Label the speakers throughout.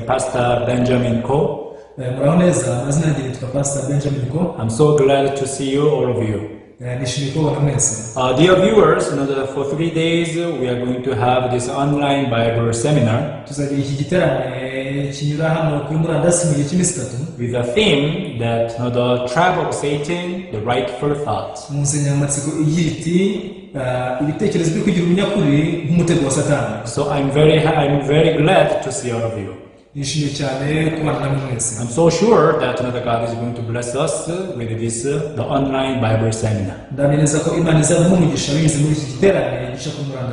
Speaker 1: Pastor Benjamin Ko. I'm so glad to see you, all of you. Dear viewers, for 3 days we are going to have this online Bible seminar with a theme that the trap of Satan, the rightful thoughts. So I'm very glad to see all of you. I'm so sure that God is going to bless us with this the online Bible seminar.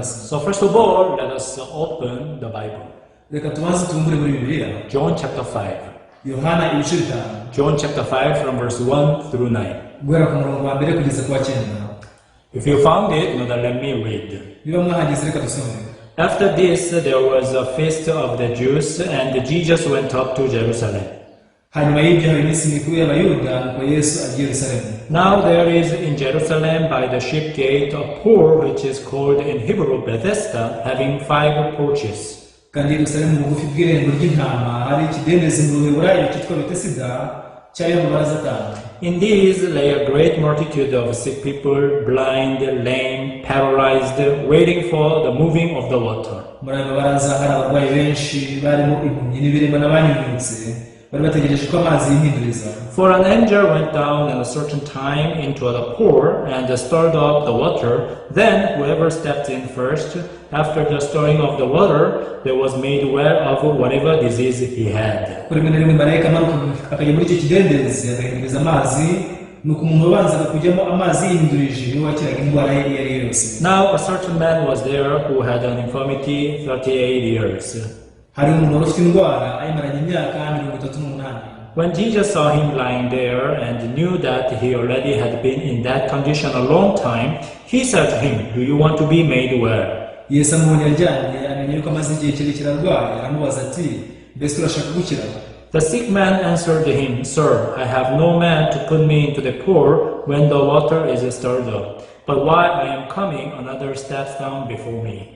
Speaker 1: So first of all, let us open the Bible. John chapter 5. John chapter 5 from verse 1 through 9. If you found it, then let me read. After this, there was a feast of the Jews, and Jesus went up to Jerusalem. Now there is in Jerusalem by the sheep gate a pool which is called in Hebrew Bethesda, having 5 porches. In these lay a great multitude of sick people, blind, lame, paralyzed, waiting for the moving of the water. For an angel went down at a certain time into the pool and stirred up the water. Then whoever stepped in first, after the stirring of the water, there was made aware of whatever disease he had. Now a certain man was there who had an infirmity 38 years. When Jesus saw him lying there and knew that he already had been in that condition a long time, he said to him, "Do you want to be made well?" The sick man answered him, "Sir, I have no man to put me into the pool when the water is stirred up. But while I am coming, another steps down before me."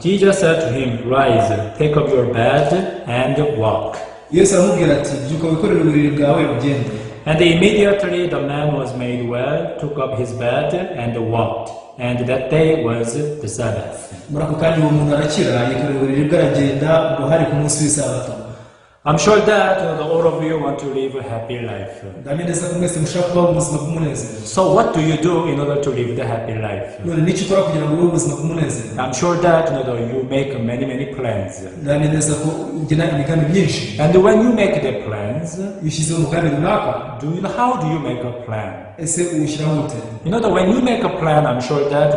Speaker 1: Jesus said to him, "Rise, take up your bed and walk." And immediately the man was made well, took up his bed and walked. And that day was the Sabbath. I'm sure that all of you want to live a happy life. So what do you do in order to live the happy life? I'm sure that you make many plans. And when you make the plans, how do you make a plan? When you make a plan, I'm sure that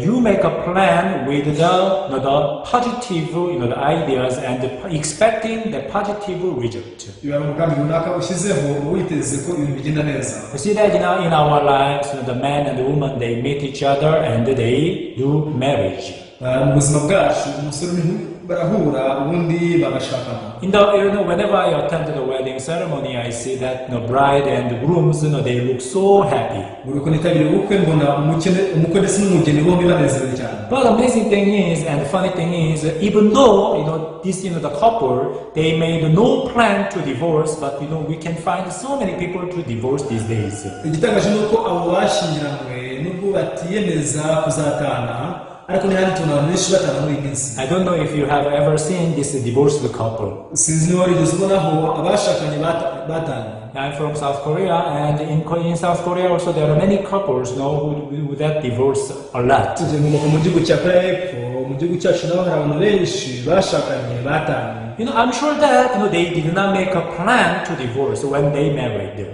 Speaker 1: you make a plan with the positive ideas and expecting the positive result. You see that in our lives, the man and the woman, they meet each other and they do marriage. Whenever I attend the wedding ceremony, I see that the bride and the grooms, they look so happy. But the amazing thing is, and the funny thing is, even though the couple, they made no plan to divorce, but we can find so many people to divorce these days. I don't know if you have ever seen this divorced couple. I'm from South Korea, and in South Korea also there are many couples who that divorce a lot. I'm sure that they did not make a plan to divorce when they married.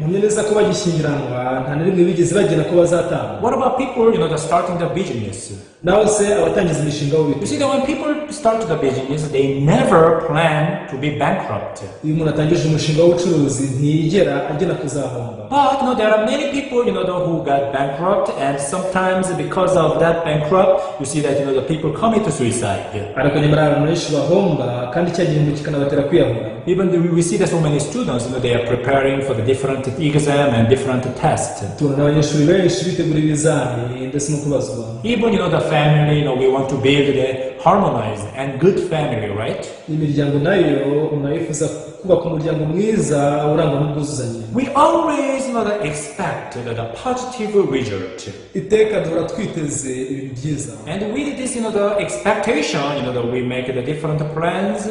Speaker 1: What about people that starting the business? You see that when people start the business, they never plan to be bankrupt. But there are many people who got bankrupt, and sometimes because of that bankrupt, you see that the people commit suicide.
Speaker 2: ngo kikanabatera kwiyahura.
Speaker 1: Even we see that so many students, they are preparing for the different exam and different tests.
Speaker 2: Tubona abanyeshuri benshi bitegura ibizami ndetse no kubazwa.
Speaker 1: Even, the family, we want to build a harmonized and good family, right?
Speaker 2: Imiryango nayo unayifuza kubaka umuryango mwiza urangwa n'ubwuzuzanye.
Speaker 1: We always, expect the positive result.
Speaker 2: Iteka duhora twiteze ibintu byiza.
Speaker 1: And with this, the expectation, that we make the different plans.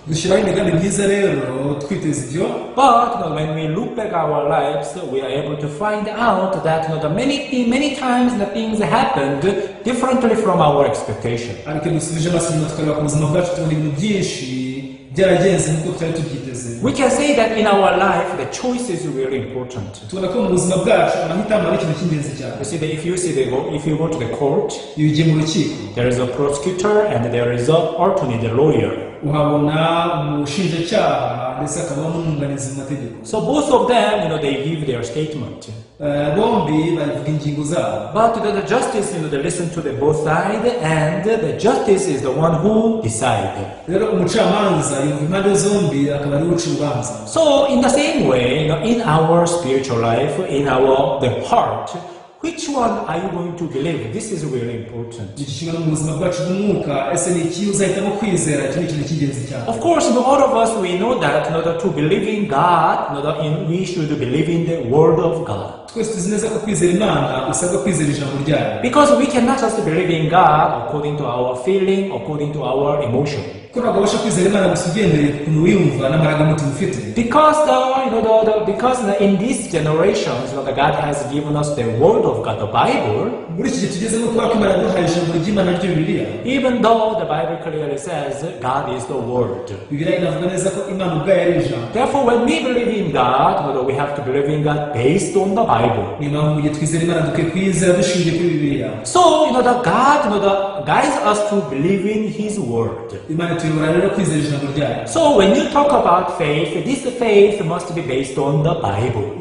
Speaker 2: Dushyiraho imigambi myiza rero twiteze ibyo.
Speaker 1: But when we look back our lives, we are able to find out that many times the things happened differently from our expectation.
Speaker 2: Ariko dusubije amaso inyuma tukareba ku buzima bwacu tubona ibintu byinshi byaragenze nk'uko twari tubyiteze.
Speaker 1: We can say that in our life the choice is really important.
Speaker 2: Tubona ko mu buzima bwacu amahitamo ari ikintu cy'ingenzi cyane.
Speaker 1: You see that if you go to the court,
Speaker 2: iyo ugiye mu rukiko,
Speaker 1: there is a prosecutor and there is alternate lawyer.
Speaker 2: Uhabona umushinjacyaha ndetse akaba n'umwunganizi mu mategeko.
Speaker 1: So both of them, they give their statement.
Speaker 2: Bombi bavuga ingingo zabo.
Speaker 1: But the justice, they listen to the both sides, and the justice is the one who decides.
Speaker 2: Rero umucamanza yumva impande zombi akaba ari uca urubanza.
Speaker 1: So in the same way, in our spiritual life, in the heart, which one are you going to believe? This is really important. Of course, all of us, we know that to believe in God, we should believe in the Word of God. Because we cannot just believe in God according to our feeling, according to our emotion. Because in these generations, God has given us the Word of God, the Bible. Even though the Bible clearly says God is the Word. Therefore, when we believe in God, we have to believe in God based on the Bible. So, the God guides us to believe in His Word. So when you talk about faith, this faith must be based on the Bible.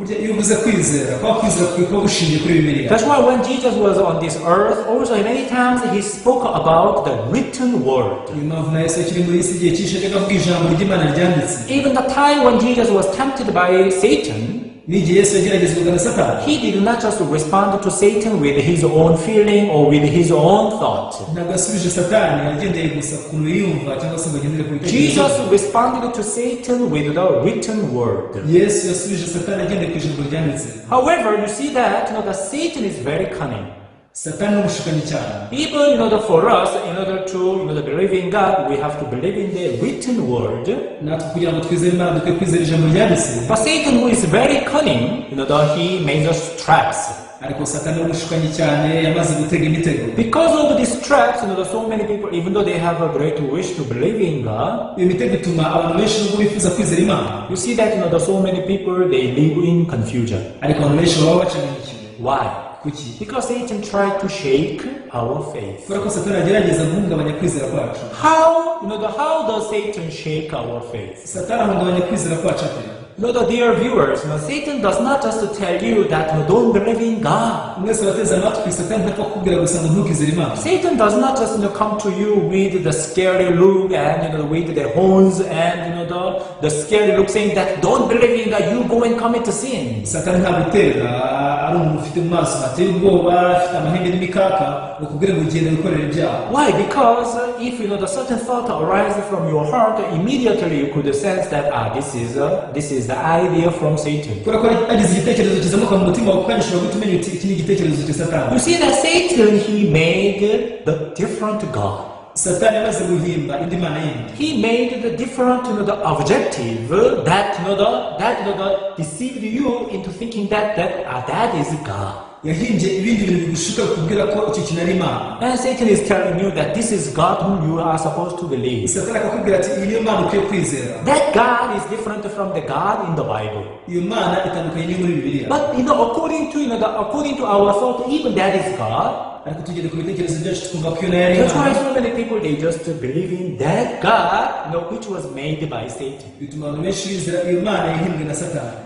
Speaker 1: That's why when Jesus was on this earth, also many times he spoke about the written word. Even the time when Jesus was tempted by Satan, he did not just respond to Satan with his own feeling or with his own thought. Jesus responded to Satan with the written word. However, you see that that Satan is very cunning. Even for us, in order to believe in God, we have to believe in the written word. But Satan, who is very cunning, he makes us traps. Because of these traps, so many people, even though they have a great wish to believe in God, you see that so many people, they live in confusion. Why? Because Satan tried to shake our faith. How does Satan shake our faith? Dear viewers, Satan does not just tell you that don't believe in God. Satan does not just come to you with the scary look and with the horns and the scary look saying that don't believe in God, you go and commit sin. Why? Because if the certain thought arises from your heart, immediately you could sense that this is the idea from Satan. You see that Satan, he made the different God. He made the different objective that deceived you into thinking that is God. And Satan is telling you that this is God whom you are supposed to believe. That God is different from the God in the Bible. But according to our thought, even that is God. That's why so many people, they just believe in that God, which was made by Satan. You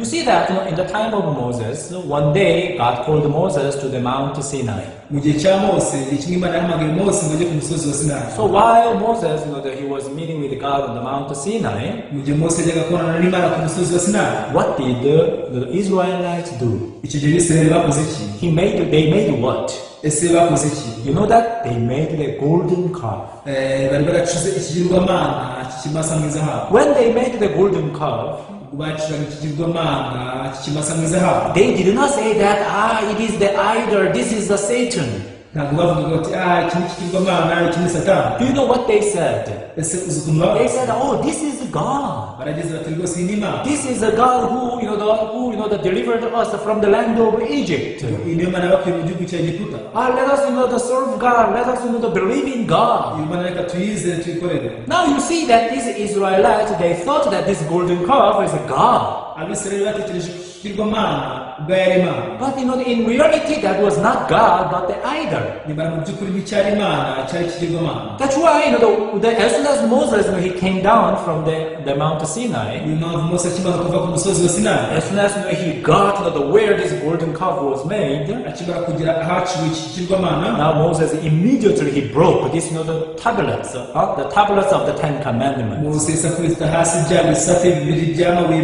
Speaker 1: see that in the time of Moses, one day God called Moses Moses to the Mount Sinai.
Speaker 2: mu gihe cya mose ni kimwe imana yahamagaye mose ngo ajye ku musozi wa sinayi.
Speaker 1: So while Moses, that he was meeting with God on the Mount Sinai,
Speaker 2: mu gihe mose yajyaga kubonana n'imana ku musozi wa sinayi,
Speaker 1: what did the Israelites do?
Speaker 2: icyo gihe abisirayeli bakoze iki?
Speaker 1: They made what?
Speaker 2: ese bakoze iki?
Speaker 1: You know that they made the golden calf.
Speaker 2: Bari baracuze ikigirwamana kikimasa mu izahabu.
Speaker 1: When they made the golden calf,
Speaker 2: bacuraga ikigirwamana kikimasa mu izahabu,
Speaker 1: they did not say that it is the idol, this is the Satan.
Speaker 2: ntabwo bavugaga bati iki ni ikigirwamana, iki ni satani.
Speaker 1: Do you know what they said?
Speaker 2: ese uzi ukuntu bavuga?
Speaker 1: They said, oh, this is God.
Speaker 2: barageze bati rwose iyi ni imana.
Speaker 1: This is a God who that delivered us from the land of Egypt.
Speaker 2: iyi niyo mana bakuye mu gihugu cya egiputa.
Speaker 1: Let us to serve God. Let us to believe in God.
Speaker 2: iyi mana reka tuyizere tuyikorere.
Speaker 1: Now you see that these Israelites, they thought that this golden calf is a God.
Speaker 2: abisirayeli batekereje ku kigirwamana ubwo yari imana.
Speaker 1: But in reality, that was not God, but the idol.
Speaker 2: nyamara mu by'ukuri nticyari imana, cyari ikigirwamana.
Speaker 1: That's why as soon as Moses he came down from the Mount Sinai,
Speaker 2: niyo mpamvu mose akimara kuva ku musozi wa sinayi,
Speaker 1: as soon as he got where this golden calf was made,
Speaker 2: akimara kugera ahaciwe iki kigirwamana,
Speaker 1: now Moses immediately he broke this, the tablets of the Ten Commandments.
Speaker 2: mose yasakuriza hasi bya bisate bibiri by'amabuye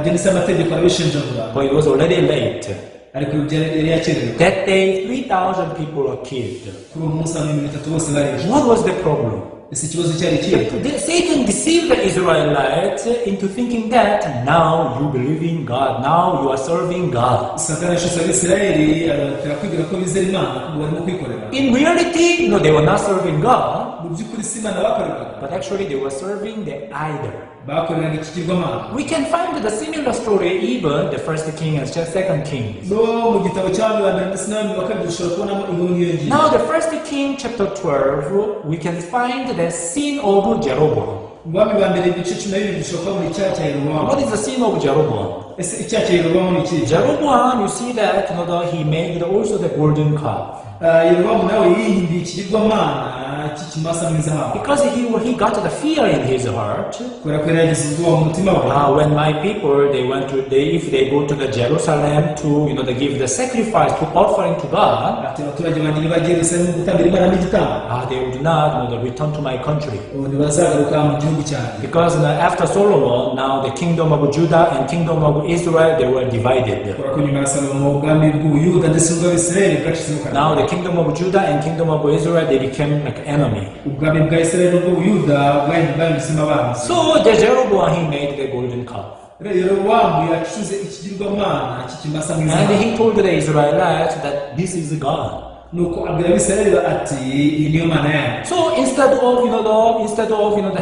Speaker 2: byanditse amategeko arabishinjagura.
Speaker 1: But it was already late.
Speaker 2: ariko yari yakerewe.
Speaker 1: That day, 3,000 people were killed.
Speaker 2: kuri uwo munsi abantu 3,000 bose barishwe.
Speaker 1: What was the problem?
Speaker 2: ese ikibazo cyari ikihe?
Speaker 1: Satan deceived the Israelites into thinking that now you believe in God, now you are serving God.
Speaker 2: satani yashutse abisirayeli abatera kwibwira ko bizera imana ngo barimo kwikorera.
Speaker 1: In reality, they were not serving God,
Speaker 2: mu by'ukuri si imana bakoreraga,
Speaker 1: but actually they were serving the idol.
Speaker 2: bakoreraga ikigirwamana.
Speaker 1: We can find the similar story even the first king and second king.
Speaker 2: no mu gitabo cy'abami ba mbere ndetse n'abami ba kabiri dushobora kubonamo inkuru nk'iyo ngiyo.
Speaker 1: Now the first king chapter 12, we can find the sin of Jeroboam.
Speaker 2: mu bami ba mbere igice 12 dushobora kubona icyaha cya yerobowamu.
Speaker 1: What is the sin of Jeroboam?
Speaker 2: ese icyaha cya yerobowamu ni ikihe?
Speaker 1: Jeroboam, you see that he made also the golden calf.
Speaker 2: yerobowamu nawe yihimbiye ikigirwamana kikimasa mu izahabu,
Speaker 1: Because he got the fear in his heart.
Speaker 2: kubera ko yari yagize ubwoba mu mutima we.
Speaker 1: When my people if they go to the Jerusalem to they give the sacrifice to offering to God,
Speaker 2: ati abaturage banjye nibajya i yerusalemu gutambira imana n'igitambo,
Speaker 1: they would not return to my country.
Speaker 2: ubu ntibazagaruka mu gihugu cyanjye.
Speaker 1: Because after Solomon, now the kingdom of Judah and kingdom of Israel, they were divided.
Speaker 2: kubera ko nyuma ya salomo ubwami bw'ubuyuda ndetse n'ubw'abisirayeli bwacitsemo kabiri.
Speaker 1: Now the kingdom of Judah and kingdom of Israel, they became like enemy.
Speaker 2: ubwami bwa isirayeli n'ubw'ubuyuda bwahindutse abanzi.
Speaker 1: So the Jeroboam, he made the golden calf.
Speaker 2: rero yerobowamu yacuze ikigirwamana kikimasa mu
Speaker 1: And
Speaker 2: izahabu,
Speaker 1: he told the Israelites that this is God.
Speaker 2: nuko abwira abisirayeli ati iyi niyo mana yanyu.
Speaker 1: So instead of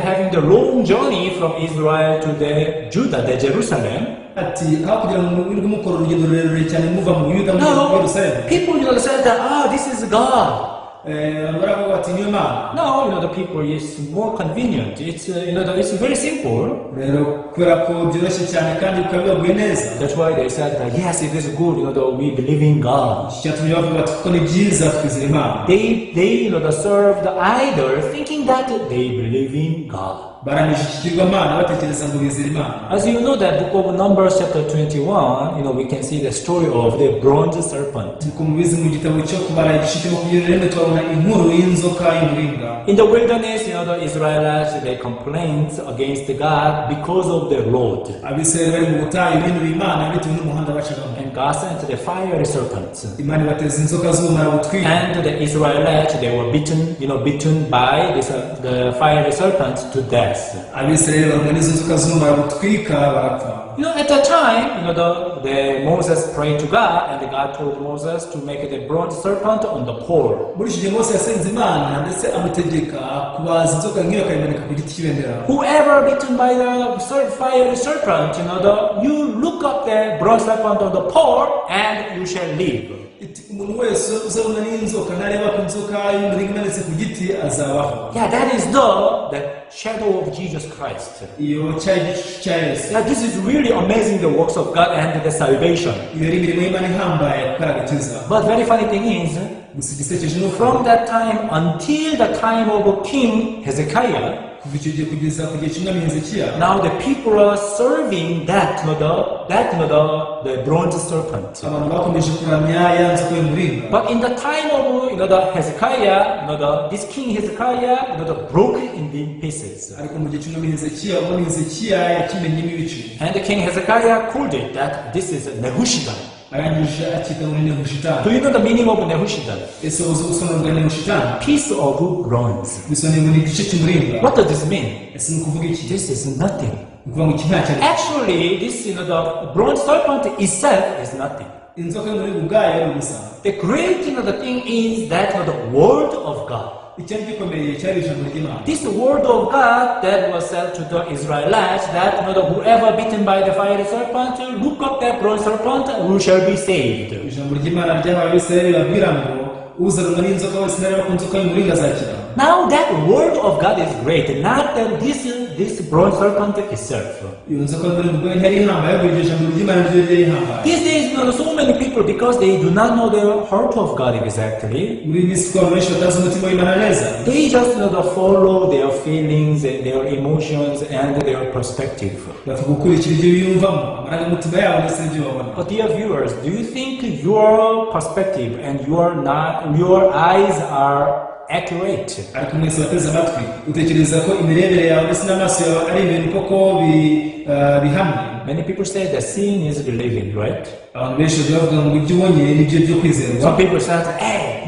Speaker 1: having the long journey from Israel to the Judah, the Jerusalem,
Speaker 2: ati aho kugira ngo mwirwe mukora urugendo rurerure cyane muva mu buyuda mujya mu
Speaker 1: now
Speaker 2: yerusalemu,
Speaker 1: people said that this is God.
Speaker 2: baravuga bati niyo mana.
Speaker 1: No, the people is more convenient. It's it's very simple.
Speaker 2: rero kubera ko byoroshye cyane kandi bikaba bibaguye neza,
Speaker 1: That's why they said that yes, it is good. We believe in God.
Speaker 2: cyatumye bavuga bati kuko ni byiza twizera imana.
Speaker 1: They serve the idol, thinking that they believe in God.
Speaker 2: barangije ikigirwamana batekereza ngo bizera imana.
Speaker 1: As you know, that book of Numbers chapter 21, we can see the story of the bronze serpent.
Speaker 2: nkuko mubizi mu gitabo cyo kubara igice cya 21 twabona inkuru y'inzoka y'umuringa.
Speaker 1: In the wilderness, the Israelites, they complained against God because of the road.
Speaker 2: abisirayeli bari mu butayu binubira imana bitewe n'umuhanda bacagamo,
Speaker 1: And God sent the fiery serpents.
Speaker 2: imana ibateza inzoka z'ubumara butwika.
Speaker 1: And the Israelites, they were bitten by the fiery serpent to death.
Speaker 2: abisirayeli barumwa n'izo nzoka z'ubumara butwika barapfa.
Speaker 1: At the time, the Moses prayed to God, and God told Moses to make the bronze serpent on the pole.
Speaker 2: muri icyo gihe mose yasenze imana ndetse amutegeka kubaza inzoka nk'iyo akayimanika ku giti cy'ibendera.
Speaker 1: Whoever bitten by the fiery serpent, you look up the bronze serpent on the pole, and you shall live.
Speaker 2: umuntu wese uzabona n'inzoka ntareba ku nzoka y'umuringa imanitse ku giti azabaho.
Speaker 1: Yeah, that is the shadow of Jesus Christ.
Speaker 2: iyo cyari igicucu cya yesu.
Speaker 1: Yeah, this is really amazing, the works of God and the salvation.
Speaker 2: iyo ari imirimo y'imana ihambaye kuko agakiza.
Speaker 1: But very funny thing is,
Speaker 2: gusa igisekeje ni uko
Speaker 1: from that time until the time of King Hezekiah,
Speaker 2: kuva icyo gihe kugeza ku gihe cy'umwami Hezekiya.
Speaker 1: Now the people are serving the bronze serpent.
Speaker 2: Abantu bakomeje kuramya ya nzoka y'umuringa.
Speaker 1: But in the time of the Hezekiah, this king Hezekiah, broke it in pieces.
Speaker 2: Ariko mu gihe cy'umwami Hezekiya, umwami Hezekiya yakimenyemo ibice.
Speaker 1: And the king Hezekiah called it that this is Nehushtan.
Speaker 2: Arangije akita muri Nehushtan.
Speaker 1: Do you know the meaning of Nehushtan?
Speaker 2: Ese uzi ubusobanuro bwa Nehushtan?
Speaker 1: Piece of bronze.
Speaker 2: Bisobanuye ngo ni igice cy'umuringa.
Speaker 1: What does this mean?
Speaker 2: Ese ni ukuvuga iki?
Speaker 1: This is nothing.
Speaker 2: Ni ukuvuga ngo iki ntacyo ari.
Speaker 1: Actually, this the bronze serpent itself is nothing.
Speaker 2: Inzoka y'umuringa ubwayo ari ubusa.
Speaker 1: The great thing is that the word of God.
Speaker 2: Icyari gikomeye cyari ijambo ry'Imana.
Speaker 1: This word of God that was said to the Israelites that whoever bitten by the fiery serpent, look up that bronze serpent, who shall be saved.
Speaker 2: Ijambo ry'Imana ryahawe Abisirayeli babwira ngo uzarumwa n'inzoka wese nareba ku nzoka y'umuringa azakira.
Speaker 1: Now that word of God is great, not that this bronze serpent itself.
Speaker 2: Iyo nzoka y'umuringa ubwayo ntiyari ihambaye, ahubwo iryo jambo ry'Imana ryo ryari ihambaye.
Speaker 1: These days, so many people, because they do not know the heart of God exactly,
Speaker 2: Muri iyi minsi abantu benshi batazi umutima w'Imana neza.
Speaker 1: they just follow their feelings, their emotions, and their perspective.
Speaker 2: Bapfa gukurikira ibyo biyumvamo, amarangamutima yabo ndetse n'ibyo babona.
Speaker 1: But dear viewers, do you think your perspective and your eyes are accurate?
Speaker 2: Ariko mwese bateze amatwi, utekereza ko imirebere yawe ndetse n'amaso yawe ari ibintu koko bihamye?
Speaker 1: Many people say that seeing is believing, right?
Speaker 2: Abantu benshi bajya bavuga ngo ibyo ubonye nibyo byo kwizerwa.
Speaker 1: Some people say, hey,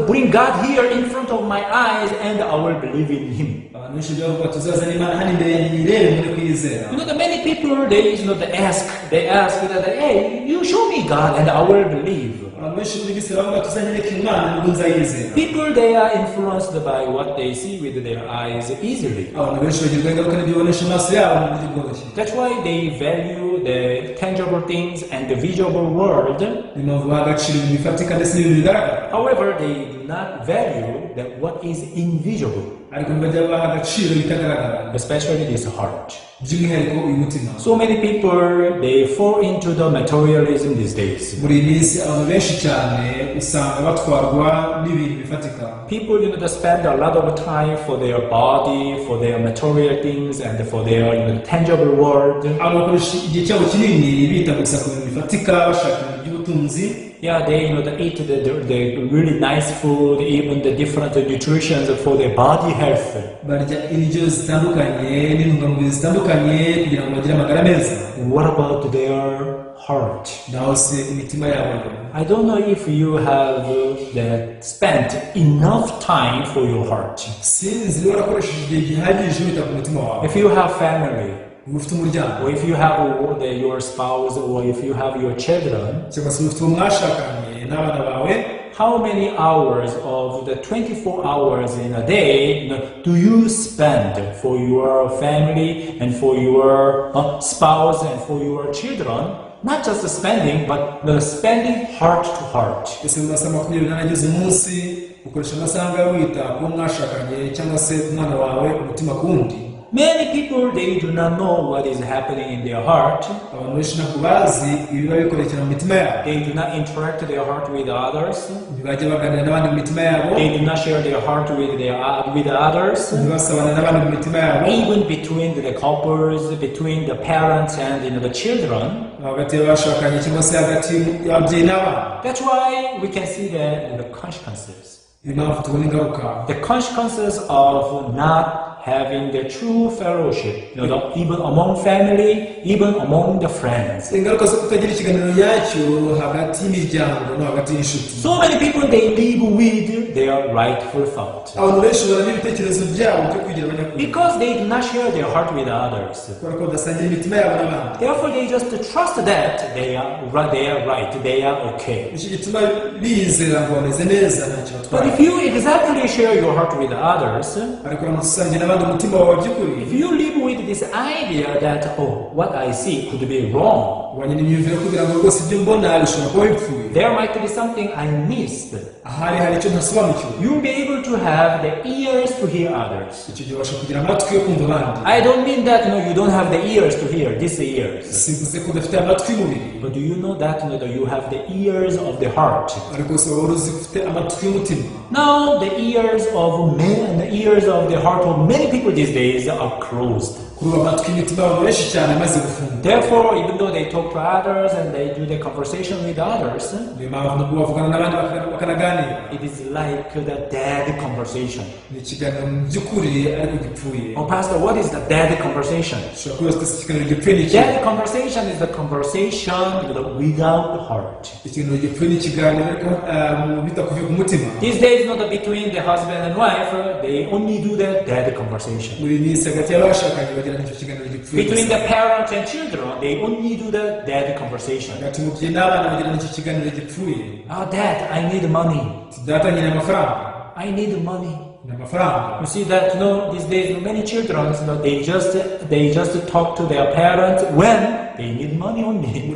Speaker 1: bring God here in front of my eyes and I will believe in Him.
Speaker 2: Abantu benshi bajya bavuga tuzazana Imana hano imbere yanjye nyirebe muri kwizera.
Speaker 1: Many people, they ask that, hey, you show me God and I will believe.
Speaker 2: Abantu benshi muri bisi bavuga tuzanyereka Imana nubwo nzayizera.
Speaker 1: People, they are influenced by what they see with their eyes easily.
Speaker 2: Abantu benshi bagirwa ingaruka n'ibyo babonesha amaso yabo mu buryo bworoshye.
Speaker 1: That's why they value the tangible things and the visible world.
Speaker 2: Ni mpamvu baha agaciro ibintu bifatika ndetse n'ibintu bigaragara.
Speaker 1: However, they do not value what is invisible.
Speaker 2: Ariko ntibajya baha agaciro ibitagaragara.
Speaker 1: Especially this heart.
Speaker 2: By'umwihariko uyu mutima.
Speaker 1: So many people, they fall into the materialism these days.
Speaker 2: Muri iyi minsi abantu benshi cyane usanga batwarwa n'ibintu bifatika.
Speaker 1: People, they spend a lot of time for their body, for their material things, and for their tangible world.
Speaker 2: Abantu bakoresha igihe cyabo kinini bita gusa ku bintu bifatika, bashaka ibintu by'ubutunzi.
Speaker 1: Yeah, they eat the really nice food, even the different nutritions for their body health.
Speaker 2: Barya indyo zitandukanye n'intungamubiri zitandukanye kugira ngo bagire amagara meza.
Speaker 1: What about their heart?
Speaker 2: Naho se imitima yabo?
Speaker 1: I don't know if you have spent enough time for your heart.
Speaker 2: Sinzi niba warakoresheje igihe gihagije wita ku mutima wawe.
Speaker 1: If you have family,
Speaker 2: ufite umuryango,
Speaker 1: or if you have your spouse, or if you have your children,
Speaker 2: cyangwa se ufite umwashakanye n'abana bawe,
Speaker 1: how many hours of the 24 hours in a day do you spend for your family and for your spouse and for your children? Not just spending, but spending heart to heart.
Speaker 2: Ese amasaha 24 umunsi ukoresha amasaha wita ku mwashakanye cyangwa se umwana wawe umutima kundi.
Speaker 1: Many people, they do not know what is happening in their heart. They do not interact their heart with others. They do not share their heart with others. Even between the couples, between the parents and the children. That's why we can see the consequences. The consequences of not having the true fellowship, even among family, even among the friends. So many people, they live with their rightful thought. Because they do not share their heart with others. Therefore, they just trust that they are right, they are okay. But if you exactly share your heart with others, if you live with this idea that, oh, what I see could be wrong,
Speaker 2: wanye n'imyumvire kugira ngo rwose ibyo mbona bishobora kuba bipfuye.
Speaker 1: There might be something I missed.
Speaker 2: Hari icyo ntasobanukiwe.
Speaker 1: You'll be able to have the ears to hear others.
Speaker 2: Icyo gihe ubasha kugira amatwi yo kumva abandi.
Speaker 1: I don't mean that you don't have the ears to hear, these ears.
Speaker 2: Simvuze ko udafite amatwi y'umubiri.
Speaker 1: But do you know that you have the ears of the heart?
Speaker 2: Ariko se wari uzi ko ufite amatwi y'umutima.
Speaker 1: Now the ears of men and the ears of the heart of many people these days are closed. Therefore, even though they talk to others and they do the conversation with others, it is like the dead conversation. Oh, Pastor, what is the dead conversation? Dead conversation is the conversation without heart. These days, not between the husband and wife, they only do the dead conversation. Between the parents and children, they only do the dead conversation. Oh, Dad, I need money. I need money. You see that these days many children they just talk to their parents when they need money only.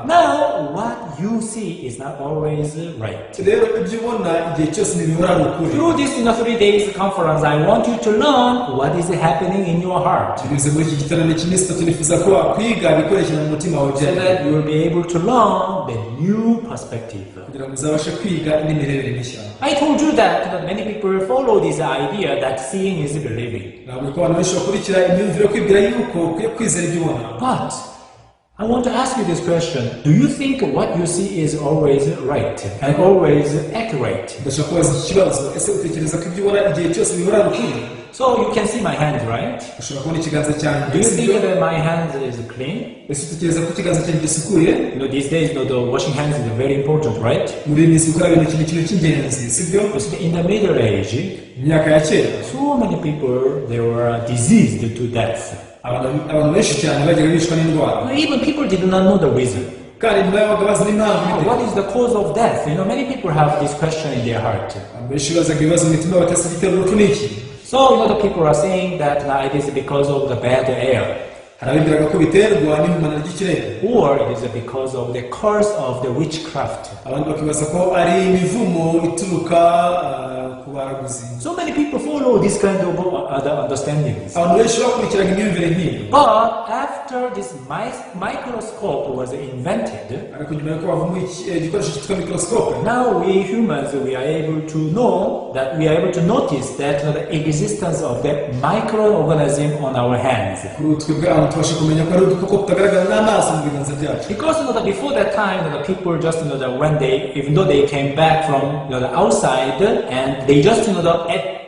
Speaker 1: Now what you see is not always right. Through this 3 days conference, I want you to learn what is happening in your heart, so that you will be able to learn the new perspective. I told you that many people follow this idea that seeing is believing. But I want to ask you this question. Do you think what you see is always right and always accurate? So you can see my hands, right? Do you think that my hands is clean? These days, the washing hands is very important, right? In the Middle Age, so many people, they were diseased to death. Even people did not know the reason. What is the cause of death? Many people have this question in their heart. So the people are saying that it is because of the bad air, or it is because of the curse of the witchcraft. So many people follow this kind of understandings. But after this microscope was invented, now we humans, we are able to know that we are able to notice that the existence of the microorganism on our hands. Because before that time, the people just when they, even though they came back from the outside and they just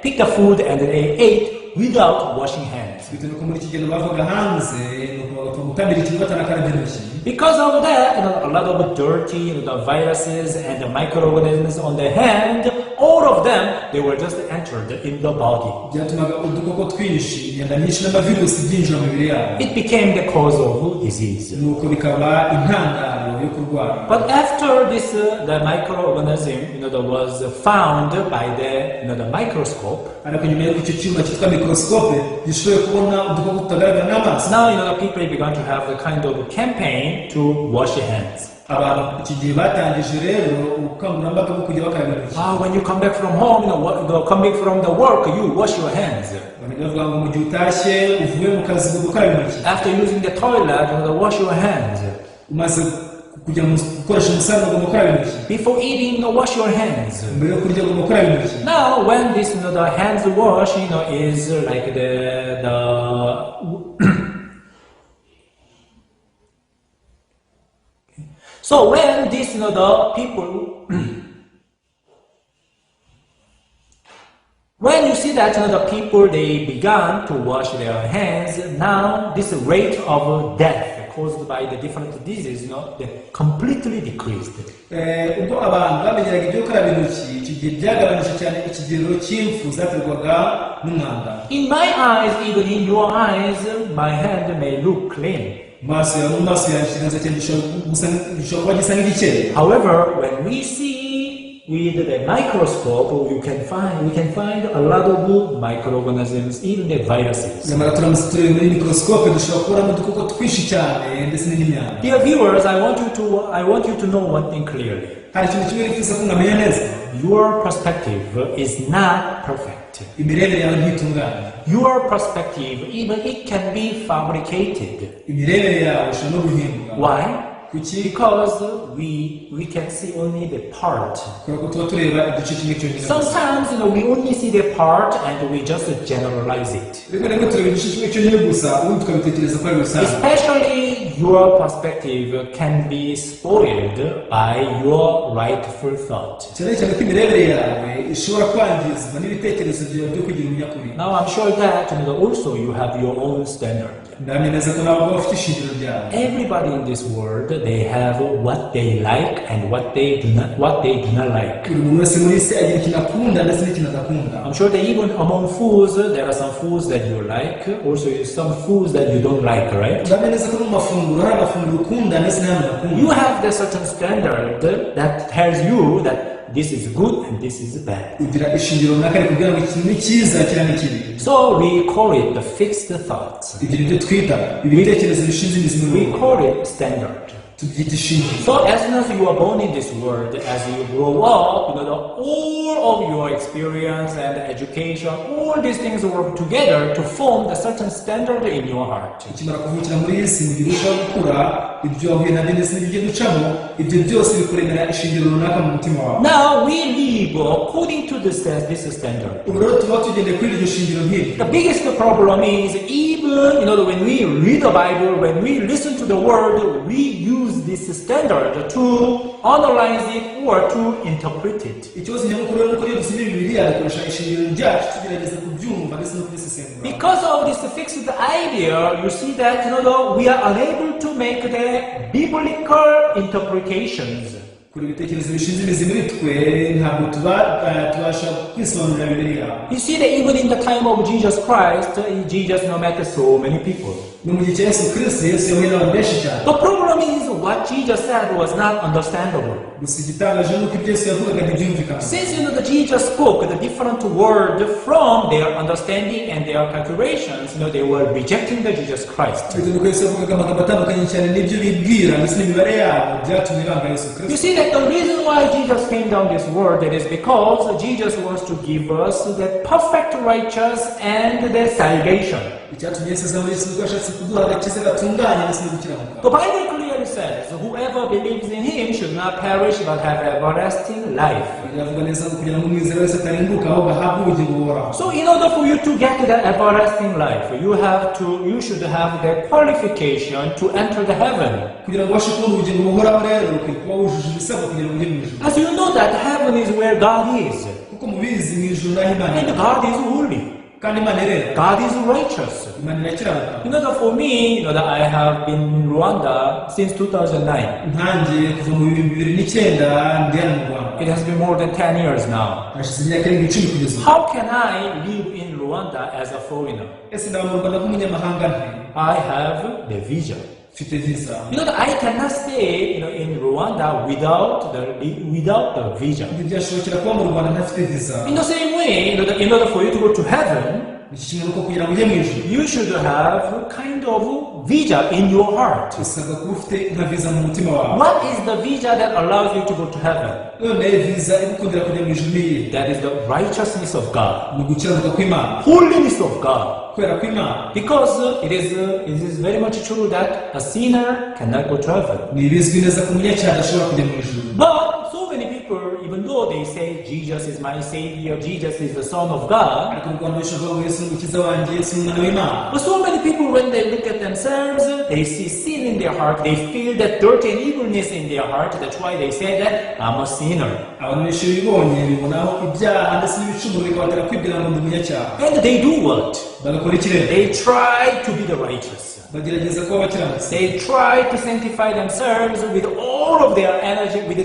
Speaker 1: picked the food and they ate without washing hands. Because of that, a lot of dirty, the viruses and the microorganisms on the hand, all of them, they were just entered in the body. It became the cause of disease. But after this, the microorganism, was found by the microscope. Now, people began to have a kind of campaign to wash your hands. When you come back from home, come back from the work, you wash your hands. After using the toilet, wash your hands. Before eating, wash your hands. Now, when this the hands wash, is like the so when this the people when you see that the people they began to wash their hands, now this rate of death caused by the different diseases, they completely decreased. In my eyes, even in your eyes, my hand may look clean. However, when we see with the microscope, we can find a lot of microorganisms, even the viruses.
Speaker 2: nyamara turamutse tureba muri microscope dushobora kubonamo udukoko twinshi cyane ndetse n'imyanda.
Speaker 1: Dear viewers, I want you to know one thing clearly.
Speaker 2: hari ikintu kimwe nifuza ko mwamenya neza.
Speaker 1: Your perspective is not perfect.
Speaker 2: imirebere yawe ntitunganye.
Speaker 1: Your perspective, even it can be fabricated.
Speaker 2: imirebere yawe ishobora no guhindurwa.
Speaker 1: Why?
Speaker 2: kuki?
Speaker 1: Because we can see only the part.
Speaker 2: kubera ko tuba tureba igice kimwe cyonyine.
Speaker 1: Sometimes, we only see the part and we just generalize it.
Speaker 2: rimwe na rimwe tureba igice kimwe cyonyine gusa ubundi tukabitekereza ko ari rusange.
Speaker 1: Especially your perspective can be spoiled by your rightful thought.
Speaker 2: cyane cyane ko imirebere yawe ishobora kwangizwa n'ibitekerezo byawe byo kugira umunyakuri.
Speaker 1: Now I'm sure that also you have your own standard.
Speaker 2: ndamya neza ko nawe uba ufite ishingiro ryawe.
Speaker 1: Everybody in this world, they have what they like and what they do not like.
Speaker 2: buri muntu wese muri isi agira ikintu akunda ndetse n'ikintu adakunda.
Speaker 1: I'm sure that even among foods, there are some foods that you like, also some foods that you don't like, right?
Speaker 2: ndamya neza ko mu mafunguro hari amafunguro ukunda ndetse n'ayandi udakunda.
Speaker 1: You have the certain standard that tells you that this is good and this is bad.
Speaker 2: ugira ishingiro runaka rikubwira ngo ikintu ni cyiza kiriya ni kibi.
Speaker 1: So we call it the fixed thoughts.
Speaker 2: ibyo ni byo twita ibitekerezo bishinze imizi
Speaker 1: We
Speaker 2: n'uruhu.
Speaker 1: call it standard.
Speaker 2: tubyita ishingiro.
Speaker 1: So as soon as you are born in this world, as you grow up, all of your experience and education, all these things work together to form the certain standard in your heart.
Speaker 2: ukimara kuvukira muri iyi si mu gihe urushaho gukura ibyo wahuye nabyo ndetse n'ibyo ducamo ibyo byose bikuremera ishingiro runaka mu mutima wawe.
Speaker 1: Now we live according to this standard.
Speaker 2: ubu rero tuba tugendeye kuri iryo shingiro nk'iri.
Speaker 1: The biggest problem is even when we read the Bible, when we listen to the word, we use this standard to analyze it or to interpret it.
Speaker 2: ikibazo nyamukuru rero nuko iyo dusoma bibiliya dukoresha ishingiro ryacu tugerageza kubyumva ndetse no kubisesengura.
Speaker 1: Because of this fixed idea, you see that we are unable to make the biblical interpretations.
Speaker 2: kuri ibitekerezo bishinze imizi muri twe ntabwo tubasha kwisobanurira bibiliya.
Speaker 1: You see that even in the time of Jesus Christ, Jesus met so many people.
Speaker 2: no mu gihe cya yesu kirisito yesu yahuye n'abantu benshi cyane.
Speaker 1: The problem is what Jesus said was not understandable.
Speaker 2: gusa igitangaje ni uko ibyo yesu yavugaga ntibyumvikana.
Speaker 1: Since that Jesus spoke the different word from their understanding and their calculations, they were rejecting the Jesus Christ.
Speaker 2: bitewe n'uko yesu yavugaga amagambo atandukanye cyane n'ibyo bibwira ndetse n'imibare yabo byatumye banga yesu
Speaker 1: You
Speaker 2: kirisito.
Speaker 1: see that the reason why Jesus came down this world, it is because Jesus wants to give us the perfect righteous and the salvation.
Speaker 2: icyatumye yesu aza muri yesu nuko yashatse kuduha agakiza gatunganye ndetse no gukiranuka.
Speaker 1: The Bible clearly says, whoever believes in him should not perish but have everlasting life.
Speaker 2: biravuga neza ngo kugira ngo umwizera wese atarimbuka ahubwo ahabwe ubugingo buhoraho.
Speaker 1: So in order for you to get that everlasting life, you should have the qualification to enter the heaven.
Speaker 2: kugira ngo ubashe kubona ubugingo buhoraho rero ukwiye kuba wujuje ibisabwa kugira ngo ujye mu ijuru.
Speaker 1: As you know that heaven is where God is.
Speaker 2: kuko mubizi mu ijuru naho imana
Speaker 1: And
Speaker 2: iri.
Speaker 1: God is holy.
Speaker 2: kandi imana irera.
Speaker 1: God is righteous.
Speaker 2: imana irakiranuka.
Speaker 1: That for me, that I have been in Rwanda since 2009.
Speaker 2: ntangiye kuva mu 2009 ndi hano mu Rwanda.
Speaker 1: It has been more than 10 years now.
Speaker 2: hashize imyaka irenga 10 kugeza ubu.
Speaker 1: How can I live in Rwanda as a foreigner?
Speaker 2: ese ndaba mu Rwanda nk'umunyamahanga nte?
Speaker 1: I have the visa.
Speaker 2: mfite visa.
Speaker 1: That I cannot stay in Rwanda without the visa.
Speaker 2: ntibyashobokera kuba mu Rwanda ntafite visa.
Speaker 1: In the same way, in order for you to go to heaven,
Speaker 2: iki kintu nuko kugira ngo ujye mu ijuru
Speaker 1: you should have kind of visa in your heart.
Speaker 2: usabwa kuba ufite nka visa mu mutima wawe.
Speaker 1: What is the visa that allows you to go to heaven?
Speaker 2: none visa igukundira kujya mu ijuru ni iyihe?
Speaker 1: That is the righteousness of God,
Speaker 2: ni ugukiranuka kw'imana.
Speaker 1: holiness of God.
Speaker 2: kwera kw'imana.
Speaker 1: Because it is very much true that a sinner cannot go to heaven.
Speaker 2: ni ibizwi neza ko umunyacyaha adashobora kujya mu ijuru.
Speaker 1: But so many people, even though they say Jesus is my Savior, Jesus is the Son of God,
Speaker 2: ariko mu Rwanda bishobora kuvuga ngo yesu ni umukiza wanjye, yesu ni umwana w'imana.
Speaker 1: but so many people, when they look at themselves, they see sin in their heart, they feel that dirt and evilness in their heart. That's why they say that I'm a sinner.
Speaker 2: abantu benshi bibonye bibonaho ibyaha ndetse n'ibicumuro bikabatera kwibwira ngo ndi umunyacyaha.
Speaker 1: And they do what?
Speaker 2: bagakora iki rero?
Speaker 1: They try to be the righteous.
Speaker 2: bagerageza kuba abakiranutsi.
Speaker 1: They try to sanctify themselves with all of their energy, with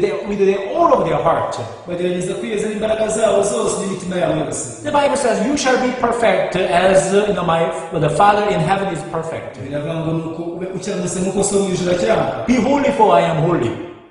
Speaker 1: all of their heart.
Speaker 2: bagerageza kwiyeza n'imbaraga zabo zose n'imitima yabo yose.
Speaker 1: The Bible says, "You shall be perfect, as the Father in heaven is perfect."
Speaker 2: biravuga ngo nuko ube ukiranutse nk'uko so mu ijuru akiranuka.
Speaker 1: Be holy, for I am holy.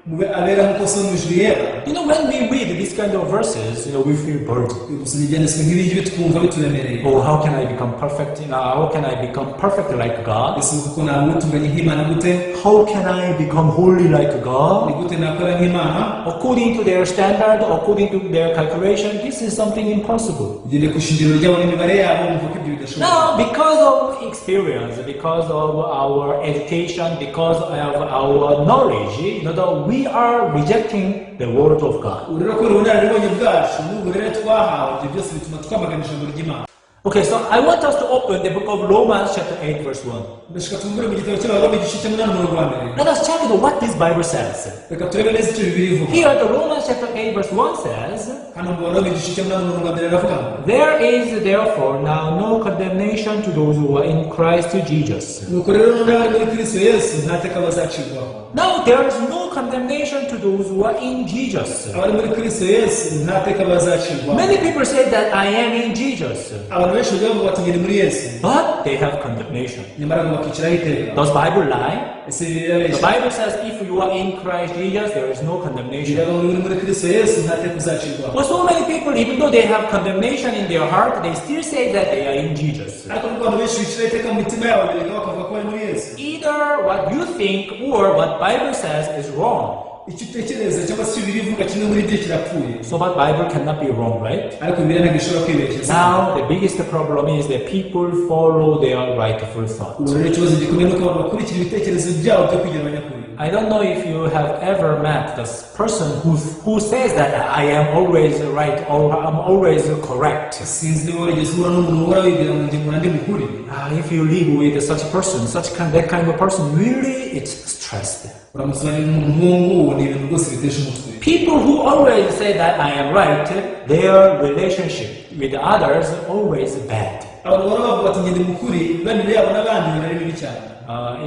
Speaker 2: mube abera nk'uko so mu ijuru yera.
Speaker 1: When we read these kind of verses, we feel burdened.
Speaker 2: Gusoma ibyanditswe nk'ibingibi twumva bituremereye.
Speaker 1: Oh, how can I become perfect? How can I become perfect like God?
Speaker 2: Ese kuko ntabwo utunganye nk'Imana gute?
Speaker 1: How can I become holy like
Speaker 2: Ni
Speaker 1: God?
Speaker 2: gute nakora nk'Imana?
Speaker 1: According to their standard, according to their calculation, this is something impossible.
Speaker 2: Ugendeye ku shingiro ryabo n'imibare yabo mvuga ko ibyo bidashoboka.
Speaker 1: Now, because of experience, because of our education, because of our knowledge, that we are rejecting the word of God.
Speaker 2: Urero ko ubunararibonye bwacu n'uburere twahawe ibyo byose bituma twamagana ijambo ry'Imana.
Speaker 1: Okay, so I want us to open the book of Romans chapter 8 verse 1.
Speaker 2: Ndashaka tumbure mu gitabo cy'Abaroma igice cya 8 umurongo wa mbere.
Speaker 1: Let us check what this Bible says.
Speaker 2: Reka turebe neza icyo Bibiliya ivuga.
Speaker 1: Here, the Romans chapter 8 verse 1 says,
Speaker 2: Hano mu Baroma igice cya 8 umurongo wa mbere aravuga ngo,
Speaker 1: there is therefore now no condemnation to those who are in Christ Jesus.
Speaker 2: nuko rero n'abari muri Kristo Yesu nta teka bazacirwaho.
Speaker 1: Now there is no condemnation to those who are in Jesus.
Speaker 2: Abari muri Kristo Yesu nta teka bazacirwaho.
Speaker 1: Many people say that I am in Jesus,
Speaker 2: Abantu benshi bavuga bati ngiri muri Yesu,
Speaker 1: but they have condemnation.
Speaker 2: nyamara ngo bakiciraho iteka.
Speaker 1: Does Bible lie?
Speaker 2: Ese Bibiliya
Speaker 1: The
Speaker 2: irabeshya?
Speaker 1: Bible says if you are in Christ Jesus, there is no condemnation.
Speaker 2: Iravuga ngo uri muri Kristo Yesu nta teka uzacirwaho.
Speaker 1: But so many people, even though they have condemnation in their heart, they still say that they are in Jesus.
Speaker 2: Ariko nubwo abantu benshi biciraho iteka mu mitima yabo birenga bakavuga ko bari muri Yesu.
Speaker 1: Either what you think or what Bible says is wrong.
Speaker 2: Icyo utekereza cyangwa se Bibiliya ivuga kimwe muri byo kirapfuye.
Speaker 1: So but Bible cannot be wrong, right?
Speaker 2: Ariko Bibiliya ntabwo ishobora kwibeshya.
Speaker 1: Now the biggest problem is that people follow their rightful thought.
Speaker 2: Ubu rero ikibazo gikomeye ni uko abantu bakurikira ibitekerezo byabo byo kugira abanyakuri.
Speaker 1: I don't know if you have ever met this person who says that I am always right or I'm always correct.
Speaker 2: Sinzi niba warigeze uhura n'umuntu uhora wibwira ngo njye nkora ndi mukuri.
Speaker 1: If you live with such a person, that kind of person, really it's stressed.
Speaker 2: Uramusubira n'umuhungu ni ibintu rwose bitesha umutwe.
Speaker 1: People who always say that I am right, their relationship with others always bad.
Speaker 2: Abantu bahora bavuga ati njye ndi mukuri, imibanire yabo n'abandi biba ari bibi cyane.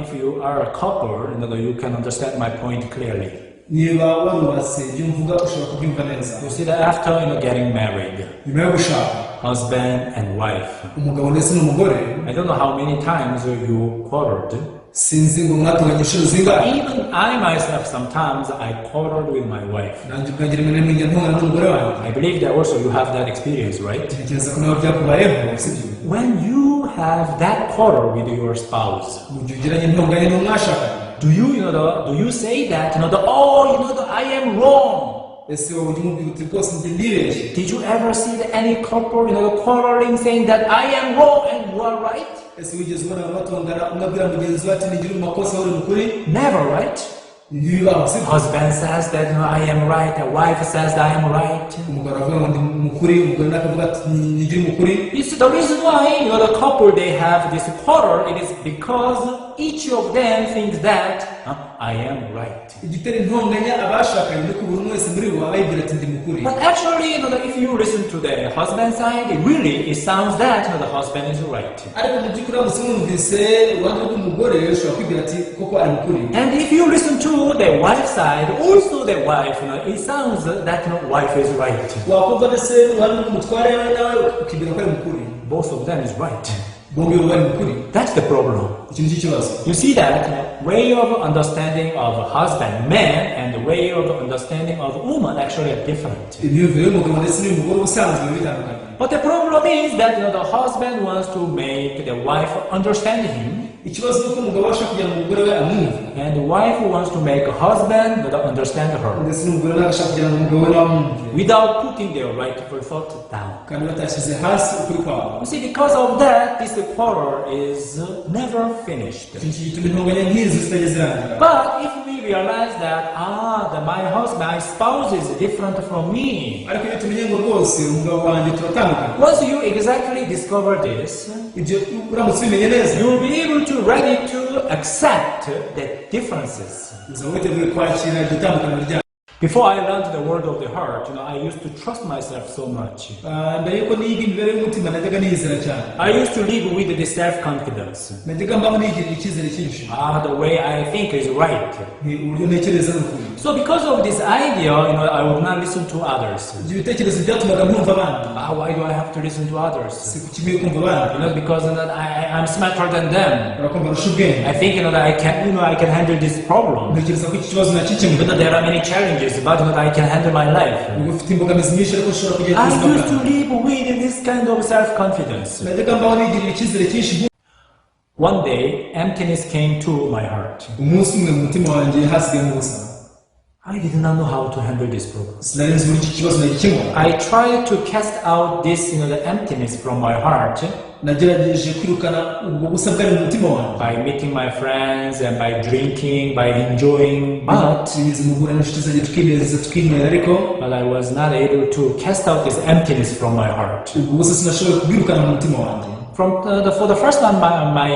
Speaker 1: If you are a couple, you can understand my point clearly.
Speaker 2: Niba warubatse ibyo mvuga ushobora kubyumva neza.
Speaker 1: You see that after getting married,
Speaker 2: Nyuma yo gushaka
Speaker 1: husband and wife,
Speaker 2: umugabo ndetse n'umugore,
Speaker 1: I don't know how many times you quarreled.
Speaker 2: sinzi ngo mwatunganye inshuro zingahe.
Speaker 1: Even I myself, sometimes I quarreled with my wife.
Speaker 2: Nanjye ubwanjye rimwe na rimwe njya ntongana n'umugore wanjye.
Speaker 1: I believe that also you have that experience, right?
Speaker 2: Ntekereza ko nawe byakubayeho, sibyo?
Speaker 1: When you have that quarrel with your spouse,
Speaker 2: Mu gihe ugiranye intonganya n'umwashakanye,
Speaker 1: do you say that, I am wrong?
Speaker 2: ese wowe ujya umubwira uti rwose njye ndibeshye?
Speaker 1: Did you ever see any couple, quarreling, saying that I am wrong and you are right?
Speaker 2: Ese wigeze ubona abantu batongana umwe abwira mugenzi we ati nigire mu makosa uri mukuri?
Speaker 1: Never, right?
Speaker 2: Ntibibaho, sibyo?
Speaker 1: Husband says that I am right, the wife says that I am right.
Speaker 2: Umugabo aravuga ngo ndi mukuri, umugore nawe akavuga ati nigire mukuri.
Speaker 1: It's the reason why the couple they have this quarrel. It is because each of them thinks that I am right.
Speaker 2: Igitera intonganya abashakanye ni ko buri umwe wese muri bo aba yibwira ati ndi mukuri.
Speaker 1: But actually, if you listen to the husband side, it sounds that the husband is right.
Speaker 2: Ariko mu by'ukuri uramutse wumvise uruhande rw'umugore ushobora kwibwira ati koko ari mukuri.
Speaker 1: And if you listen to the wife side, also the wife, it sounds that wife is right.
Speaker 2: Wakumva ndetse uruhande rw'umutware nawe ukibwira ko ari mukuri.
Speaker 1: Both of them is right.
Speaker 2: Bombi bari mukuri.
Speaker 1: That's the problem.
Speaker 2: Iki ni cyo kibazo.
Speaker 1: You see that way of understanding of husband, man, and the way of understanding of woman actually are different.
Speaker 2: Imyumvire y'umugabo ndetse n'iy'umugore ubusanzwe bitandukanye.
Speaker 1: But the problem is that the husband wants to make the wife understand him,
Speaker 2: Ikibazo ni uko umugabo ashaka kugira ngo umugore we amwumve,
Speaker 1: and the wife wants to make a husband understand her,
Speaker 2: ndetse n'umugore nawe agashaka kugira ngo umugabo we nawe amwumve,
Speaker 1: without putting their rightful thought down.
Speaker 2: kandi batashyize hasi ukuri kwabo.
Speaker 1: You see, because of that, this quarrel is never finished.
Speaker 2: Iki kintu gituma intonganya nk'izi zitajya zirangira.
Speaker 1: But if we realize that my spouse is different from me,
Speaker 2: Ariko iyo tumenye ngo rwose umugabo wanjye turatandukanye,
Speaker 1: once you exactly discover this,
Speaker 2: ibyo uramutse ubimenye neza,
Speaker 1: you will be able to ready to accept the differences.
Speaker 2: uzaba witeguye kwakira iryo tandukaniro ryayo.
Speaker 1: Before I learned the word of the heart, I used to trust myself so much.
Speaker 2: mbere yuko niga imibereho y'umutima najyaga niyizera cyane.
Speaker 1: I used to live with the self-confidence.
Speaker 2: najyaga mbaho nigirira icyizere cyinshi.
Speaker 1: The way I think is right.
Speaker 2: uburyo ntekereza ni ukuri.
Speaker 1: So because of this idea, I would not listen to others.
Speaker 2: ibyo bitekerezo byatumaga nkumva abandi.
Speaker 1: Why do I have to listen to others?
Speaker 2: si kuki nkwiye kumva abandi.
Speaker 1: Because I'm smarter than them.
Speaker 2: barakumva barusha ubwenge.
Speaker 1: I think that I can handle this problem.
Speaker 2: ntekereza ko iki kibazo nakikemura.
Speaker 1: There are many challenges, but I can handle my life.
Speaker 2: ufite imbogamizi nyinshi ariko ushobora kugera
Speaker 1: I
Speaker 2: ku buzima
Speaker 1: used to
Speaker 2: bwawe.
Speaker 1: live with this kind of self-confidence.
Speaker 2: najyaga mbaho nigirira icyizere cyinshi.
Speaker 1: One day, emptiness came to my heart.
Speaker 2: umunsi umwe mu mutima wanjye hasigayemo ubusa.
Speaker 1: I did not know how to handle this problem.
Speaker 2: sinari nzi uburyo iki kibazo nagikemura.
Speaker 1: I tried to cast out this, the emptiness from my heart
Speaker 2: nagerageje kwirukana ubwo busa bwari mu mutima wanjye.
Speaker 1: by meeting my friends and by drinking, by enjoying, but
Speaker 2: binyuze mu guhura n'inshuti zanjye tukinezeza tukinywera ariko
Speaker 1: I was not able to cast out this emptiness from my heart.
Speaker 2: ubwo busa sinashoboye kubwirukana mu mutima wanjye.
Speaker 1: For the first time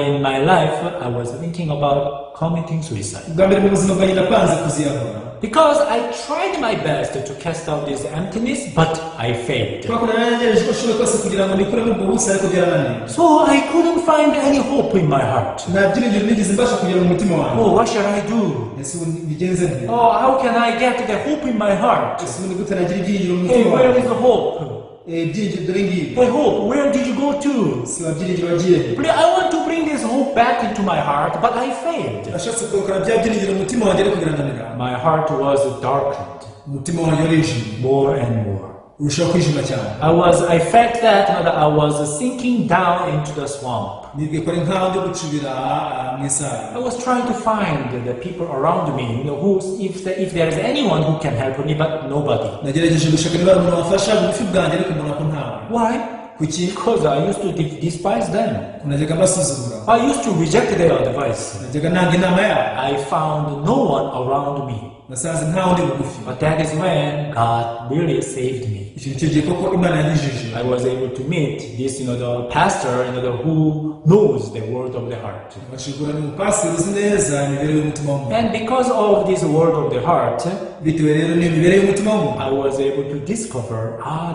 Speaker 1: in my life, I was thinking about committing suicide.
Speaker 2: bwa mbere mu buzima bwanjye napanze kuziyahura.
Speaker 1: Because I tried my best to cast out this emptiness, but I failed.
Speaker 2: kubera ko nagerageje uko nshoboye kose kugira ngo nikuremo ubwo busa ariko byarananiye.
Speaker 1: So I couldn't find any hope in my heart.
Speaker 2: nta byiringiro nigeze mbasha kugera mu mutima wanjye.
Speaker 1: Oh, what should I do?
Speaker 2: ese ubu bigenze nte?
Speaker 1: Oh, how can I get the hope in my heart?
Speaker 2: ese ubu ni gute nagira ibyiringiro mu
Speaker 1: Hey,
Speaker 2: mutima
Speaker 1: where
Speaker 2: wanjye?
Speaker 1: is the hope?
Speaker 2: ibyiringiro dore ngibi.
Speaker 1: Hey, hope, where did you go to?
Speaker 2: si wabyiringiro wagiye he?
Speaker 1: I want to bring this hope back into my heart, but I failed.
Speaker 2: nashatse kugarukana bya byiringiro mu mutima wanjye ariko birananira.
Speaker 1: My heart was darkened
Speaker 2: umutima wanjye warijimye.
Speaker 1: more and more.
Speaker 2: urushaho kwijima cyane.
Speaker 1: I felt that I was sinking down into the swamp.
Speaker 2: nibwiye ko ari nkaho ndi gucubira mu isaha.
Speaker 1: I was trying to find the people around me, if there is anyone who can help me, but nobody.
Speaker 2: nagerageje gushaka niba hari umuntu wafasha bugufi bwanjye ariko mbona ko ntawe.
Speaker 1: Why?
Speaker 2: kuki?
Speaker 1: Because I used to despise them.
Speaker 2: najyaga mbasuzugura.
Speaker 1: I used to reject their advice.
Speaker 2: najyaga nanga inama yabo.
Speaker 1: I found no one around me.
Speaker 2: nasanze ntawe ndi bugufi.
Speaker 1: But that is when God really saved me.
Speaker 2: icyo nicyo gihe koko imana yanyijije.
Speaker 1: I was able to meet this, the pastor, who knows the word of the heart.
Speaker 2: bashobora ni umupasiteri uzi neza imibereho y'umutima w'umuntu.
Speaker 1: And because of this word of the heart,
Speaker 2: bitewe rero n'imibereho y'umutima w'umuntu.
Speaker 1: I was able to discover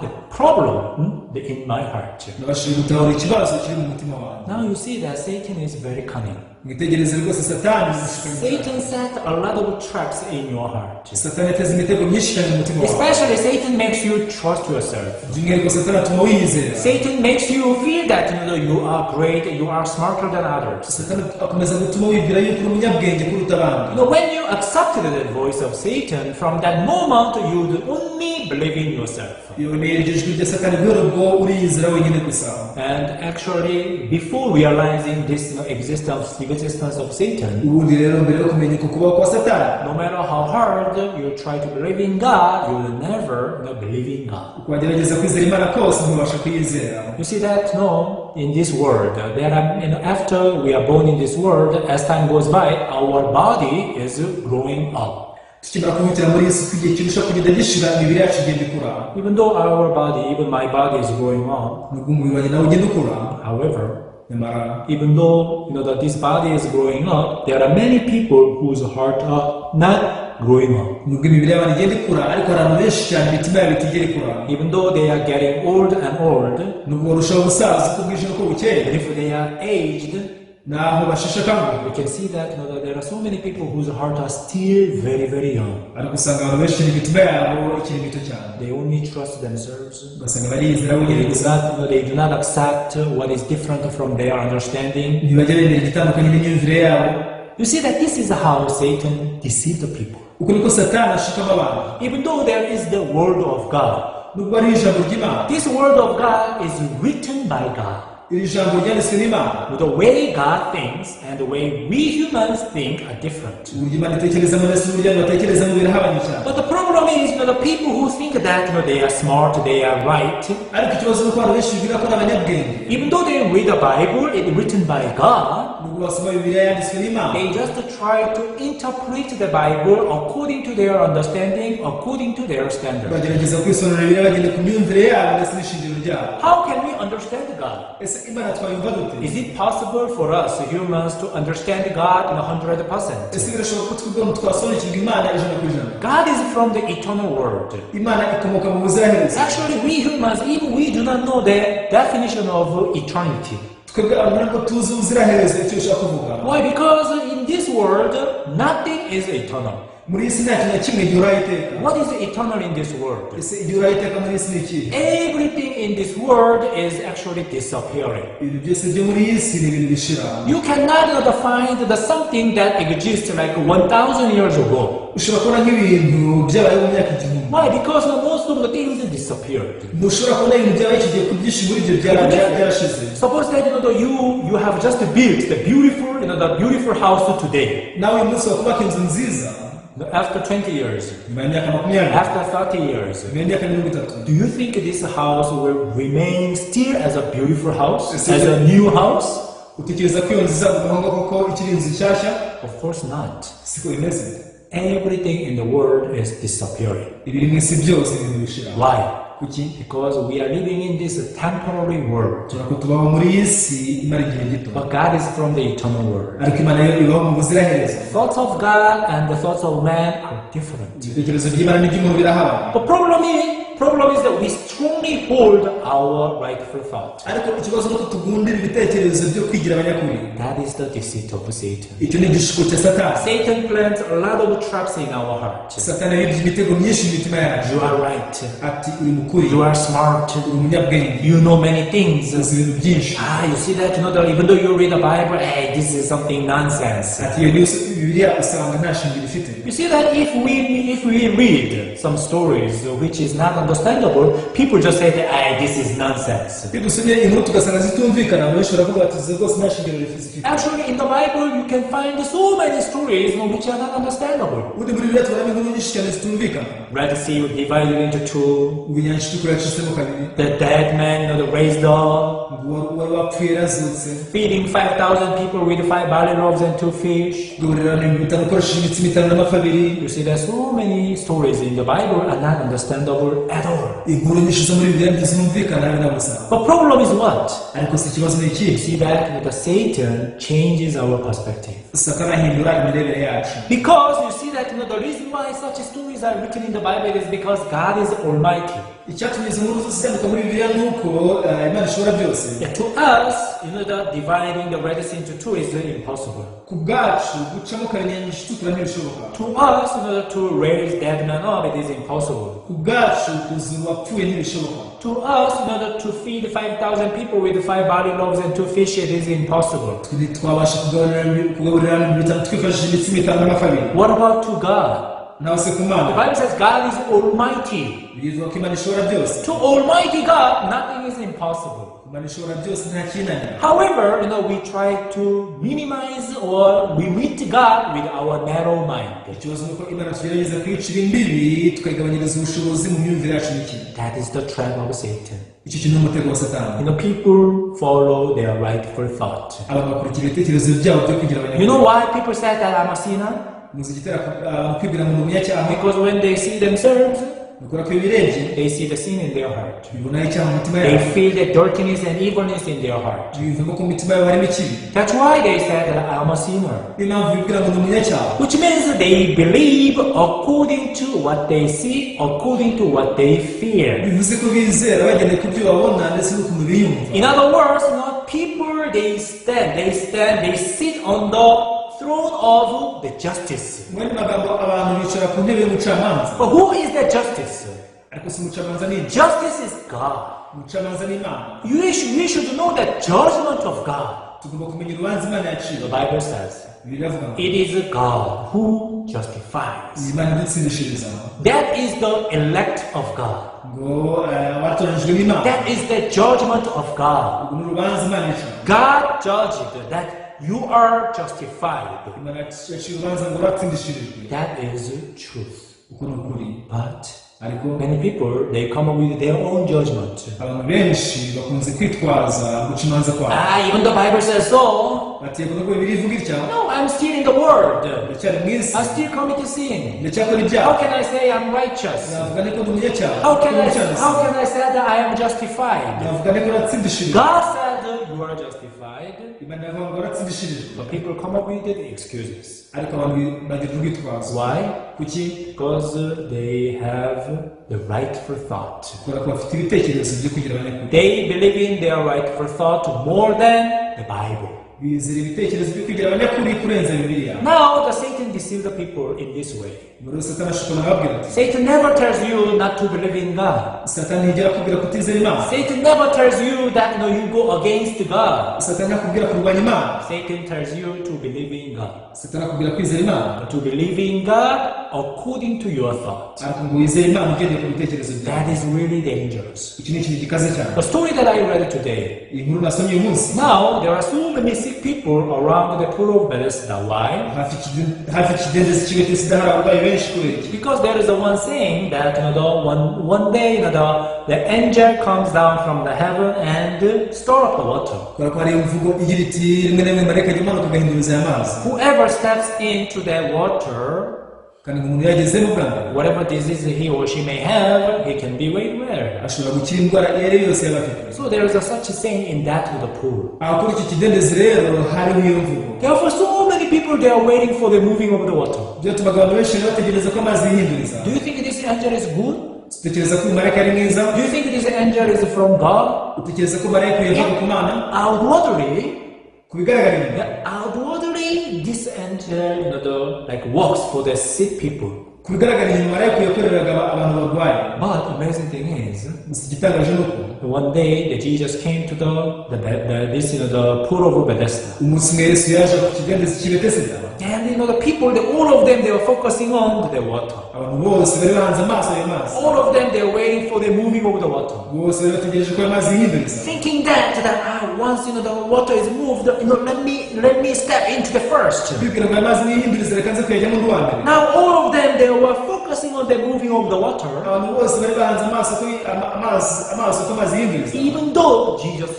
Speaker 1: the problem in my heart.
Speaker 2: nabashije gutahura ikibazo kiri mu mutima wanjye.
Speaker 1: Now you see that Satan is very cunning.
Speaker 2: mwitegereze rwose satani.
Speaker 1: Satan set a lot of traps in your heart.
Speaker 2: satani ateza imitego myinshi cyane mu mutima wawe.
Speaker 1: Especially Satan makes you trust yourself.
Speaker 2: by'umwihariko satani atuma wiyizera.
Speaker 1: Satan makes you feel that you are great, you are smarter than others.
Speaker 2: satani akomeza gutuma wibwira yuko uri umunyabwenge kuruta abandi.
Speaker 1: When you accepted the voice of Satan, from that moment you would only believe in yourself.
Speaker 2: iyo iryo jwi rya satani guhera ubwo uriyizera wenyine gusa.
Speaker 1: And actually, before realizing this existence of Satan,
Speaker 2: ubundi rero mbere yo kumenya uko kubaho kwa satani,
Speaker 1: no matter how hard you try to believe in God, you will never believe in God.
Speaker 2: wagerageza kwizera imana kose ntubasha kuyizera.
Speaker 1: You see that? No, in this world, there are, after we are born in this world, as time goes by, our body is growing up.
Speaker 2: tukimara kuvukira muri isi ko igihe kirusha kugenda gishira imibiri yacu igenda ikura.
Speaker 1: Even though even my body is growing up,
Speaker 2: nubwo umubiri wanjye nawe ugenda ukura.
Speaker 1: however,
Speaker 2: nyamara
Speaker 1: even though that this body is growing up, there are many people whose heart are not growing up.
Speaker 2: nubwo imibiri y'abantu igenda ikura ariko hari abantu benshi cyane imitima yabo itigera ikura.
Speaker 1: Even though they are getting old and old,
Speaker 2: nubwo barushaho gusaza uko bwije n'uko bukeye,
Speaker 1: if they are aged,
Speaker 2: naho basheshe akanguhe,
Speaker 1: we can see that there are so many people whose heart are still very, very young.
Speaker 2: ariko usanga abantu benshi cyane imitima yabo ikiri mito cyane.
Speaker 1: They only trust themselves.
Speaker 2: ugasanga bariyizera wenyine gusa.
Speaker 1: They do not accept what is different from their understanding.
Speaker 2: ntibajya bemera igitandukanye n'imyumvire yabo.
Speaker 1: You see that this is how Satan deceived the people.
Speaker 2: uko niko satani ashikama abantu.
Speaker 1: Even though there is the word of God,
Speaker 2: nubwo ari ijambo ry'imana,
Speaker 1: this word of God is written by God.
Speaker 2: iri jambo ryanditswe n'imana.
Speaker 1: The way God thinks and the way we humans think are different.
Speaker 2: uburyo imana itekerezamo ndetse n'uburyo abantu batekerezamo birahabanye cyane.
Speaker 1: But the problem is, the people who think that they are smart, they are right,
Speaker 2: ariko ikibazo ni uko abantu benshi bibwira ko ari abanyabwenge.
Speaker 1: even though they read the Bible, it's written by God,
Speaker 2: nubwo nubwo basoma bibiliya yanditswe n'imana
Speaker 1: They just try to interpret the Bible according to their understanding, according to their standards.
Speaker 2: bagerageza kwisonera bibiliya bagenda ku myumvire yabo ndetse n'ishingiro ryabo.
Speaker 1: How can we understand God?
Speaker 2: Ese imana twayumva dute?
Speaker 1: Is it possible for us humans to understand God in 100%?
Speaker 2: Ese birashoboka ko twebwe twasobanukirwa imana ijana ku ijana?
Speaker 1: God is from the eternal world.
Speaker 2: Imana ikomoka mu buziraherezo.
Speaker 1: Actually, we humans, even we do not know the definition of eternity.
Speaker 2: Twebwe abantu ntabwo tuzi ubuziraherezo icyo bishaka kuvuga.
Speaker 1: Why? Because in this world, nothing is eternal.
Speaker 2: Muri iyi si nta kintu na kimwe gihoraho iteka.
Speaker 1: What is eternal in this world?
Speaker 2: Ese igihoraho iteka muri iyi si ni iki?
Speaker 1: Everything in this world is actually disappearing.
Speaker 2: Ibintu byose byo muri iyi si ni ibintu bishira.
Speaker 1: You cannot find the something that exists like 1,000 years ago.
Speaker 2: Ushobora kubona nk'ibintu byabaye mu myaka igihumbi.
Speaker 1: Why? Because most of the things disappeared.
Speaker 2: Ntushobora kubona ibintu byabaye iki gihe ku byinshi muri ibyo byarashize.
Speaker 1: Suppose that you have just built the beautiful house today.
Speaker 2: Nawe uyu munsi wakubaka inzu nziza.
Speaker 1: After 20 years,
Speaker 2: nyuma y'imyaka 20,
Speaker 1: after 30 years,
Speaker 2: nyuma y'imyaka 30,
Speaker 1: do you think this house will remain still as a beautiful house, as a new house?
Speaker 2: Utekereza ko iyo nzu izagumaho koko ikiri inzu nshyashya?
Speaker 1: Of course not.
Speaker 2: Siko imeze.
Speaker 1: Everything in the world is disappearing.
Speaker 2: Ibiri mu isi byose ni bishira.
Speaker 1: Why?
Speaker 2: Kuki?
Speaker 1: Because we are living in this temporary world.
Speaker 2: Turako tubaho muri iyi si imara igihe gito.
Speaker 1: But God is from the eternal world.
Speaker 2: Ariko Imana yo ibaho mu buziraherezo.
Speaker 1: Thoughts of God and the thoughts of man are different.
Speaker 2: Ibitekerezo by'Imana n'iby'umuntu birahabana.
Speaker 1: The problem is that we strongly hold our rightful thought.
Speaker 2: Ariko ikibazo nuko tugundira ibitekerezo byo kwigira abanyakuri.
Speaker 1: That is the deceit of Satan.
Speaker 2: Icyo ni igishuko cya Satani.
Speaker 1: Satan plants a lot of traps in our heart.
Speaker 2: Satani yibye imitego myinshi mu mitima yacu.
Speaker 1: You are right.
Speaker 2: Ati uri mukuri.
Speaker 1: You are smart.
Speaker 2: Uri umunyabwenge.
Speaker 1: You know many things.
Speaker 2: Uzi ibintu byinshi.
Speaker 1: You see that, that even though you read the Bible, hey, this is something nonsense.
Speaker 2: Ati iyo Bibiliya usanga nta shingiro ifite.
Speaker 1: You see that if we read some stories which is not understandable, people just say that, hey, this is nonsense.
Speaker 2: Dusomye inkuru tugasanga zitumvikana, benshi baravuga bati rwose nta shingiro ifite.
Speaker 1: Actually, in the Bible, you can find so many stories which are not understandable.
Speaker 2: Ubundi muri Bibiliya tubonamo inkuru nyinshi cyane zitumvikana.
Speaker 1: Red Sea divided into two.
Speaker 2: Inyanja itukura yacitsemo kabiri.
Speaker 1: The dead man, the raised up.
Speaker 2: Uwari wapfuye yarazutse.
Speaker 1: Feeding 5,000 people with 5 barley loaves and 2 fish.
Speaker 2: Gaburira abantu bitanu ukoresheje imitsima itanu n'amafi abiri.
Speaker 1: You see, there's so many stories in the Bible are not understandable at all.
Speaker 2: Inkuru nyinshi zo muri Bibiliya ntizumvikana na busa.
Speaker 1: The problem is what?
Speaker 2: Ariko si ikibazo ni iki?
Speaker 1: You see that the Satan changes our perspective.
Speaker 2: Satani ahindura imirebere yacu.
Speaker 1: Because you see that the reason why such stories are written in the Bible is because God is Almighty.
Speaker 2: Icyatumye izo nkuru zose zandikwa muri Bibiliya ni uko Imana ishobora byose.
Speaker 1: To us, that dividing the Red Sea into two is impossible.
Speaker 2: Ku bwacu gucamo kabiri inyanja itukura ntibishoboka.
Speaker 1: To us, to raise dead men up, it is impossible.
Speaker 2: Ku bwacu kuzura uwapfuye ntibishoboka.
Speaker 1: To us, to feed 5,000 people with 5 barley loaves and 2 fish, it is impossible.
Speaker 2: Twabasha kugaburira abantu bitanu twifashishije imitsima itanu n'amafi abiri.
Speaker 1: What about to God?
Speaker 2: Nawe se ku Mana.
Speaker 1: The Bible says God is Almighty.
Speaker 2: Bivuga ko Imana ishobora byose.
Speaker 1: To Almighty God, nothing is impossible.
Speaker 2: Imana ishobora byose nta kinanira.
Speaker 1: However, we try to minimize or we meet God with our narrow mind.
Speaker 2: Ikibazo nuko Imana tugerageza kwicira imbibi tukayigabanyiriza ubushobozi mu myumvire yacu n'iki.
Speaker 1: That is the trap of Satan.
Speaker 2: Icyo kintu n'umutego wa Satani.
Speaker 1: People follow their rightful thought.
Speaker 2: Abantu bakurikira ibitekerezo byabo byo kugira abanyakuri.
Speaker 1: You know why people say that I'm a sinner?
Speaker 2: Muzi igitera kwibwira mu munyacyaha.
Speaker 1: Because when they see themselves,
Speaker 2: they
Speaker 1: see the sin in their heart.
Speaker 2: They
Speaker 1: feel the dirtiness and evilness in their heart. That's why they said that I'm a sinner. Which means they believe according to what they see, according to what they fear. In other words, people they sit on the throne of the justice. But who is the justice? Justice is God. You should know the judgment of God. The Bible says it is God who justifies. That is the elect of God. That is the judgment of God. God judged that you are justified. That is truth. But
Speaker 2: ariko
Speaker 1: many people, they come up with their own judgment.
Speaker 2: abantu benshi bakunze kwitwaza guca imanza kwabo
Speaker 1: Even the Bible says so.
Speaker 2: bati yego nubwo bibiri ivuga itya
Speaker 1: No, I'm still in the world.
Speaker 2: ndacyari mu isi
Speaker 1: I still commit sin.
Speaker 2: ndacyakora
Speaker 1: How
Speaker 2: ibyaha
Speaker 1: can I say I'm righteous?
Speaker 2: navuga niko ndi umunyacyaha
Speaker 1: How can I say that I am justified?
Speaker 2: navuga niko natsindishirijwe
Speaker 1: God said you are justified,
Speaker 2: imana yavuga ngo natsindishirijwe
Speaker 1: but people come up with the excuses.
Speaker 2: ariko abantu bagira urwitwazo
Speaker 1: Why?
Speaker 2: kuki
Speaker 1: Because they have the right for thought.
Speaker 2: kubera ko bafite ibitekerezo byo kugira abanyakuri
Speaker 1: They believe in their right for thought more than the Bible.
Speaker 2: bizera ibitekerezo byo kugira abanyakuri kurenza bibiliya
Speaker 1: Now, the Satan deceives the people in this way.
Speaker 2: muri satani ashobora ababwira ati
Speaker 1: Satan never tells you not to believe in God.
Speaker 2: satani ntijya akubwira kutizera imana
Speaker 1: Satan never tells you that you go against God.
Speaker 2: satani akubwira kurwanya imana
Speaker 1: Satan tells you to believe in God.
Speaker 2: satani akubwira kwizera imana
Speaker 1: To believe in God according to your thought.
Speaker 2: ariko ngo wizere imana ugendeye ku bitekerezo byawe
Speaker 1: That is really dangerous.
Speaker 2: iki ni ikintu gikaze cyane
Speaker 1: The story that I read today.
Speaker 2: iyi nkuru nasomye uyu munsi
Speaker 1: Now, there are so many sick people around the pool of Bethesda. Why?
Speaker 2: hafi ikidendezi cy'ibiti sida hari abarwayi benshi kubera iki
Speaker 1: Because there is a one saying that one day the angel comes down from the heaven and store up the water.
Speaker 2: kubera ko hari imvugo igira iti rimwe na rimwe marayika ajya amanuka agahinduriza aya mazi
Speaker 1: Whoever steps into that water,
Speaker 2: kandi ngo umuntu yagezemo bwa mbere
Speaker 1: whatever disease he or she may have, he can be made well.
Speaker 2: ashobora gukira indwara iyo ari yo yose yaba afite
Speaker 1: So there is such a saying in that of the pool.
Speaker 2: aho kuri iki kidendezi rero hariho iyo mvugo
Speaker 1: Therefore, so many people they are waiting for the moving of the water.
Speaker 2: byatumaga abantu benshi bategereza ko amazi yihinduriza
Speaker 1: Do you think this angel is good?
Speaker 2: utekereza ko uyu marayika ari mwiza
Speaker 1: Do you think this angel is from God?
Speaker 2: utekereza ko marayika yava ku mana
Speaker 1: Outwardly,
Speaker 2: ku bigaragara inyuma
Speaker 1: outwardly, this angel works for the sick people.
Speaker 2: ku bigaragara inyuma marayika yakoreraga abantu barwaye
Speaker 1: But amazing thing is,
Speaker 2: gusa igitangaje ni uko
Speaker 1: one day Jesus came to the pool of Bethesda.
Speaker 2: umunsi umwe yesu yaje ku kidendezi cy'i betesida
Speaker 1: And the people, all of them, they were focusing on the water.
Speaker 2: abantu bose bari bahanze amaso ayo mazi
Speaker 1: All of them, they were waiting for the moving of the water.
Speaker 2: bose bari bategereje ko ayo mazi yihinduriza
Speaker 1: Thinking that once the water is moved, let me step into the first.
Speaker 2: kwibwira ngo ayo mazi niyihinduriza reka nze kuyajyamo undi wa mbere
Speaker 1: Now all of them, they were focusing on the moving of the water,
Speaker 2: abantu bose bari bahanze amaso kuri amaso ko amazi yihinduriza
Speaker 1: even though Jesus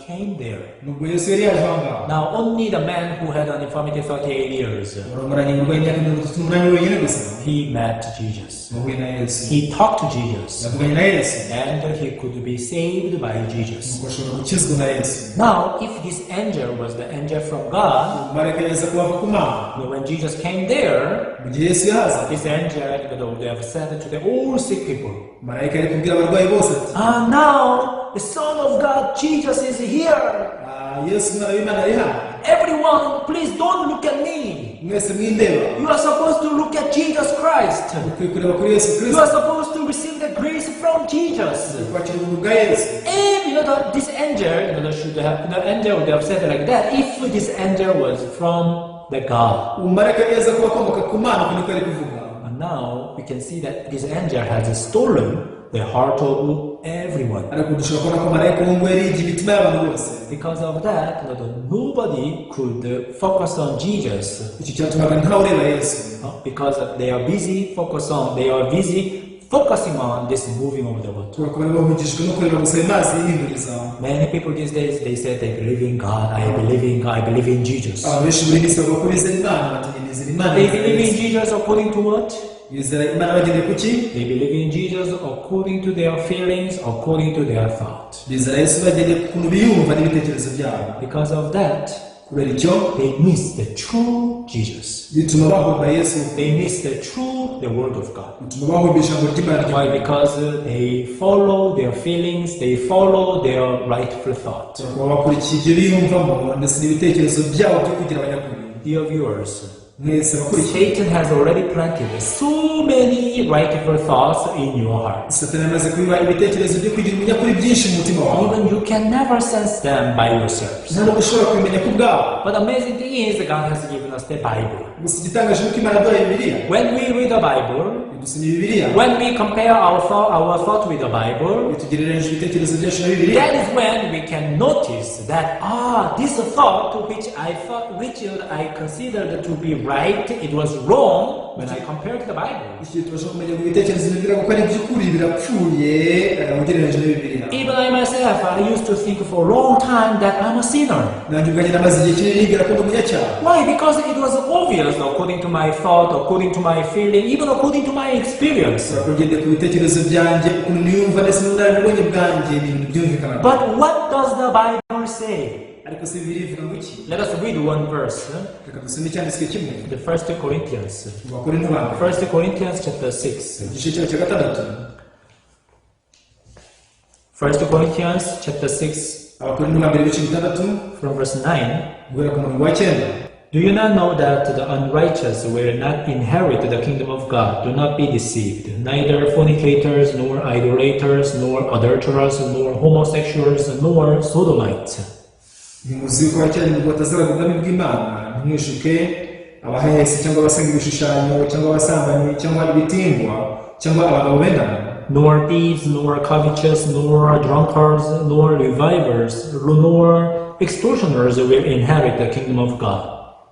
Speaker 1: came there.
Speaker 2: nubwo yesu yari yaje aho ngaho
Speaker 1: Now only the man who had an infirmity 38 years,
Speaker 2: uranguranye umurwayi imyaka 38 wenyine gusa
Speaker 1: he met Jesus.
Speaker 2: yahuye na yesu
Speaker 1: He talked to Jesus,
Speaker 2: yavuganye na yesu
Speaker 1: and he could be saved by Jesus.
Speaker 2: nuko ashobora gukizwa na yesu
Speaker 1: Now, if this angel was the angel from God,
Speaker 2: marayika yaza kubava ku mana
Speaker 1: when Jesus came there,
Speaker 2: mu gihe yesu yaza
Speaker 1: this angel they have said to the all sick people,
Speaker 2: marayika ari kubwira abarwayi bose ati
Speaker 1: now the Son of God, Jesus, is here.
Speaker 2: yesu umwana w'imana ari hano
Speaker 1: Everyone, please don't look at me.
Speaker 2: mwese mwindeba
Speaker 1: You are supposed to look at Jesus Christ.
Speaker 2: ukwiye kureba kuri yesu
Speaker 1: You
Speaker 2: kristo
Speaker 1: are supposed to receive the grace from Jesus.
Speaker 2: kwakira ubuntu bwa yesu
Speaker 1: And this angel, the angel would have said like that if this angel was from the God.
Speaker 2: umumarayika yaza kuba akomoka ku mana uko niko ari kuvuga
Speaker 1: And now we can see that this angel has stolen the heart of everyone.
Speaker 2: ariko dushobora kubona ko marayika uwo nguwo yaribye imitima y'abantu bose
Speaker 1: Because of that, nobody could focus on Jesus.
Speaker 2: icyo cyatumaga ntawe ureba yesu
Speaker 1: Because they are busy focusing on this moving of the water.
Speaker 2: kubera ko bari bahugijwe no kureba gusa ayo mazi yihinduriza
Speaker 1: Many people these days, they say they believe in God, I believe in God, I believe in Jesus.
Speaker 2: abantu benshi muri minsi bavuga ko bizera imana bati nizera imana
Speaker 1: They believe in Jesus according to what?
Speaker 2: bizera imana bagendeye ku ki
Speaker 1: They believe in Jesus according to their feelings, according to their thought.
Speaker 2: bizera yesu bagendeye ku kuntu biyumva n'ibitekerezo byabo
Speaker 1: Because of that,
Speaker 2: kubera icyo
Speaker 1: they miss the true Jesus.
Speaker 2: bituma bahumba yesu
Speaker 1: They miss the word of God.
Speaker 2: bituma bahumba ijambo ry'imana
Speaker 1: Why? Because they follow their feelings, they follow their rightful thought.
Speaker 2: kuba bakurikiye ibyo biyumvamo ndetse n'ibitekerezo byabo byo kugira abanyakuri
Speaker 1: Dear viewers,
Speaker 2: mwese bakurikiye
Speaker 1: Satan has already planted so many rightful thoughts in your heart.
Speaker 2: satani amaze kubiba ibitekerezo byo kugira umunyakuri byinshi mu mutima wawe
Speaker 1: Even you can never sense them by yourselves.
Speaker 2: ntabwo ushobora kubimenya ku bwawe
Speaker 1: But the amazing thing is God has given us the Bible.
Speaker 2: gusa igitangaje ni uko imana yaduhaye bibiliya
Speaker 1: When we read the Bible,
Speaker 2: idusomye bibiliya
Speaker 1: when we compare our thought with the Bible,
Speaker 2: itugereranyije ibitekerezo byacu na bibiliya
Speaker 1: that is when we can notice that this thought which I considered to be right, it was wrong when I compared to the Bible.
Speaker 2: iki tubasha kumenya ngo ibitekerezo bibwira ko ari by'ukuri birapfuye ugereranyije na Bibiliya.
Speaker 1: Even I myself, I used to think for a long time that I'm a sinner.
Speaker 2: nanjye ubwanjye namaze igihe kinini nibwira ko ndi umunyacyaha.
Speaker 1: Why? Because it was obvious according to my thought, according to my feeling, even according to my experience.
Speaker 2: kugendera ku bitekerezo byanjye ukuntu niyumva ndetse n'ubunararibonye bwanjye ni ibintu byumvikana.
Speaker 1: But what does the Bible say?
Speaker 2: ariko se Bibiliya ivuga ngo iki?
Speaker 1: Let us read one verse.
Speaker 2: reka dusome icyanditswe kimwe
Speaker 1: The 1 Corinthians.
Speaker 2: mu Bakorinto ba mbere
Speaker 1: 1 Corinthians chapter 6.
Speaker 2: igice cyayo cya gatandatu.
Speaker 1: 1 Corinthians chapter 6
Speaker 2: Abakorinto ba mbere ibice bitandatu
Speaker 1: from verse 9.
Speaker 2: guhera ku murongo wa 9.
Speaker 1: Do you not know that the unrighteous will not inherit the kingdom of God? Do not be deceived. Neither fornicators, nor idolaters, nor adulterers, nor homosexuals, nor sodomites.
Speaker 2: ntimuzi ko abacyari mu batazara ubwami bw'Imana. ntimwishuke abahehesi cyangwa abasenga ibishushanyo cyangwa abasambanyi cyangwa ibitingwa cyangwa abagabo bendana,
Speaker 1: Nor thieves, nor covetous, nor drunkards, nor revilers, nor extortioners will inherit the kingdom of God.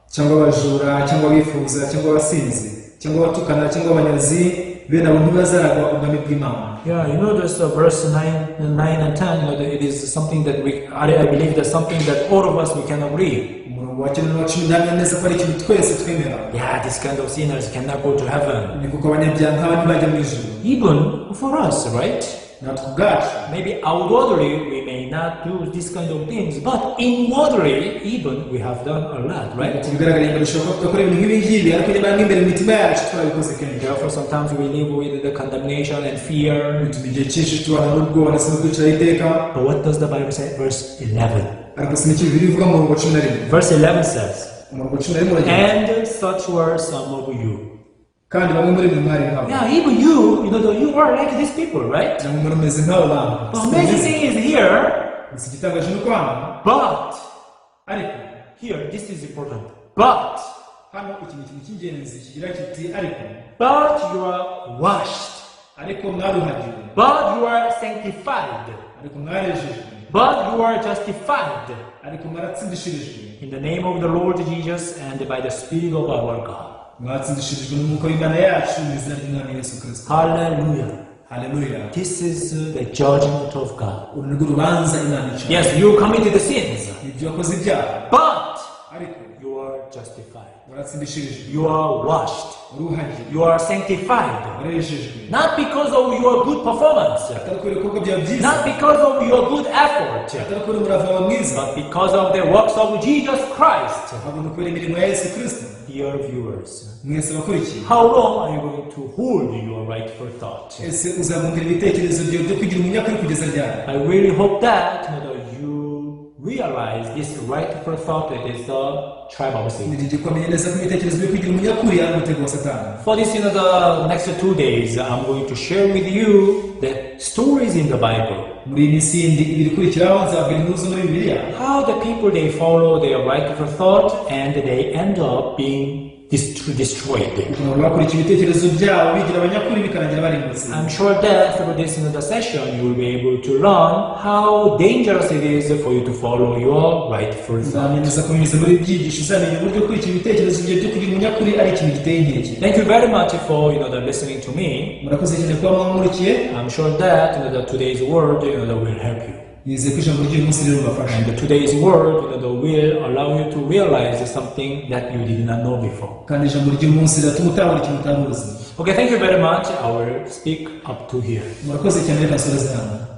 Speaker 2: cyangwa abajura cyangwa abifuza cyangwa abasinzi cyangwa abatukana cyangwa abanyazi, bene abo ntibazaragwa ubwami bw'Imana.
Speaker 1: Yeah, you know this verse 9 and 10, it is something that I believe that's something that all of us we can agree.
Speaker 2: umurongo wa 9 n'uwa 10 ndahamya neza ko ari ikintu twese twemera.
Speaker 1: Yeah, this kind of sinners cannot go to heaven.
Speaker 2: ni kuko abanyabyaha nk'aba ntibajya mu ijuru.
Speaker 1: Even for us, right?
Speaker 2: natwe ubwacu
Speaker 1: Maybe outwardly we may not do this kind of things, but inwardly even we have done a lot, right?
Speaker 2: bigaragara imbere dushobora kuba tudakora ibintu nk'ibi ngibi, ariko niba nk'imbere mu mitima yacu twabikoze kenshi.
Speaker 1: Therefore, sometimes we live with the condemnation and fear.
Speaker 2: bituma igihe cyinshi tubana n'ubwoba ndetse no kwicara iteka.
Speaker 1: But what does the Bible say? Verse 11.
Speaker 2: ariko si n'iki Bibiliya ivuga mu murongo wa 11.
Speaker 1: Verse 11 says,
Speaker 2: umurongo wa 11 uragira
Speaker 1: and such were some of you.
Speaker 2: kandi bamwe muri mwe mwari nk'abo.
Speaker 1: Yeah, even you you are like these people, right?
Speaker 2: namwe muri meze nk'abo bantu.
Speaker 1: The amazing thing is here,
Speaker 2: gusa igitangaje ni uko hano
Speaker 1: but
Speaker 2: ariko
Speaker 1: here, this is important. But
Speaker 2: hano iki ni ikintu cy'ingenzi kigira kiti ariko
Speaker 1: you are washed.
Speaker 2: ariko mwaruhagiwe,
Speaker 1: But you are sanctified.
Speaker 2: ariko mwarejejwe,
Speaker 1: But you are justified
Speaker 2: ariko mwaratsindishirijwe,
Speaker 1: in the name of the Lord Jesus and by the Spirit of our God.
Speaker 2: mwatsindishirijwe n'umwuka w'Imana yacu mu izina ry'Umwami Yesu Kristo.
Speaker 1: Hallelujah.
Speaker 2: Haleluya.
Speaker 1: This is the judgment of God.
Speaker 2: uru ni rwo rubanza Imana ica.
Speaker 1: Yes, you committed the sins,
Speaker 2: ibyo wakoze ibyaha,
Speaker 1: but
Speaker 2: ariko
Speaker 1: you are justified.
Speaker 2: waratsindishirijwe,
Speaker 1: You are washed.
Speaker 2: waruhagiwe,
Speaker 1: You are sanctified.
Speaker 2: warejejwe,
Speaker 1: Not because of your good performance,
Speaker 2: atari kubera ibikorwa byawe byiza,
Speaker 1: not because of your good effort,
Speaker 2: atari kubera umurava wawe mwiza,
Speaker 1: but because of the works of Jesus Christ.
Speaker 2: ahubwo kubera imirimo ya Yesu Kristo.
Speaker 1: Dear viewers,
Speaker 2: mwese abakurikiye,
Speaker 1: how long are you going to hold your rightful thought?
Speaker 2: ese uzabumvira ibitekerezo byawe byo kugira umunyakuri kugeza ryari?
Speaker 1: I really hope that you realize this rightful thought is the tribe of Satan.
Speaker 2: nirinde kwamenya neza ko ibitekerezo byo kugira umunyakuri ari umutego wa Satani.
Speaker 1: For this, the next 2 days, I'm going to share with you the stories in the Bible.
Speaker 2: muri iyi minsi yindi ibiri ikurikiraho nzabwira inkuru zo muri Bibiliya,
Speaker 1: How the people they follow their rightful thought and they end up being destroyed.
Speaker 2: ukuntu bakurikiye ibitekerezo byabo bigira abanyakuri bikarangira barimbutse.
Speaker 1: I'm sure that through this session you will be able to learn how dangerous it is for you to follow your rightful thought.
Speaker 2: uzamenyeza kunyuza muri byigisho, uzamenya uburyo kurikira ibitekerezo byawe byo kugira umunyakuri ari ikintu giteye inkeke.
Speaker 1: Thank you very much for listening to me.
Speaker 2: murakoze cyane kuba mwamurikiye.
Speaker 1: I'm sure that that today's word that will help you.
Speaker 2: nizeye ko ijambo ry'uyu munsi rero ribafasha,
Speaker 1: And today's word that will allow you to realize something that you did not know before.
Speaker 2: kandi ijambo ry'uyu munsi riratuma utahura ikintu utari uzi.
Speaker 1: Okay, thank you very much. I will speak up to here.
Speaker 2: murakoze cyane, reka nsoreze hano.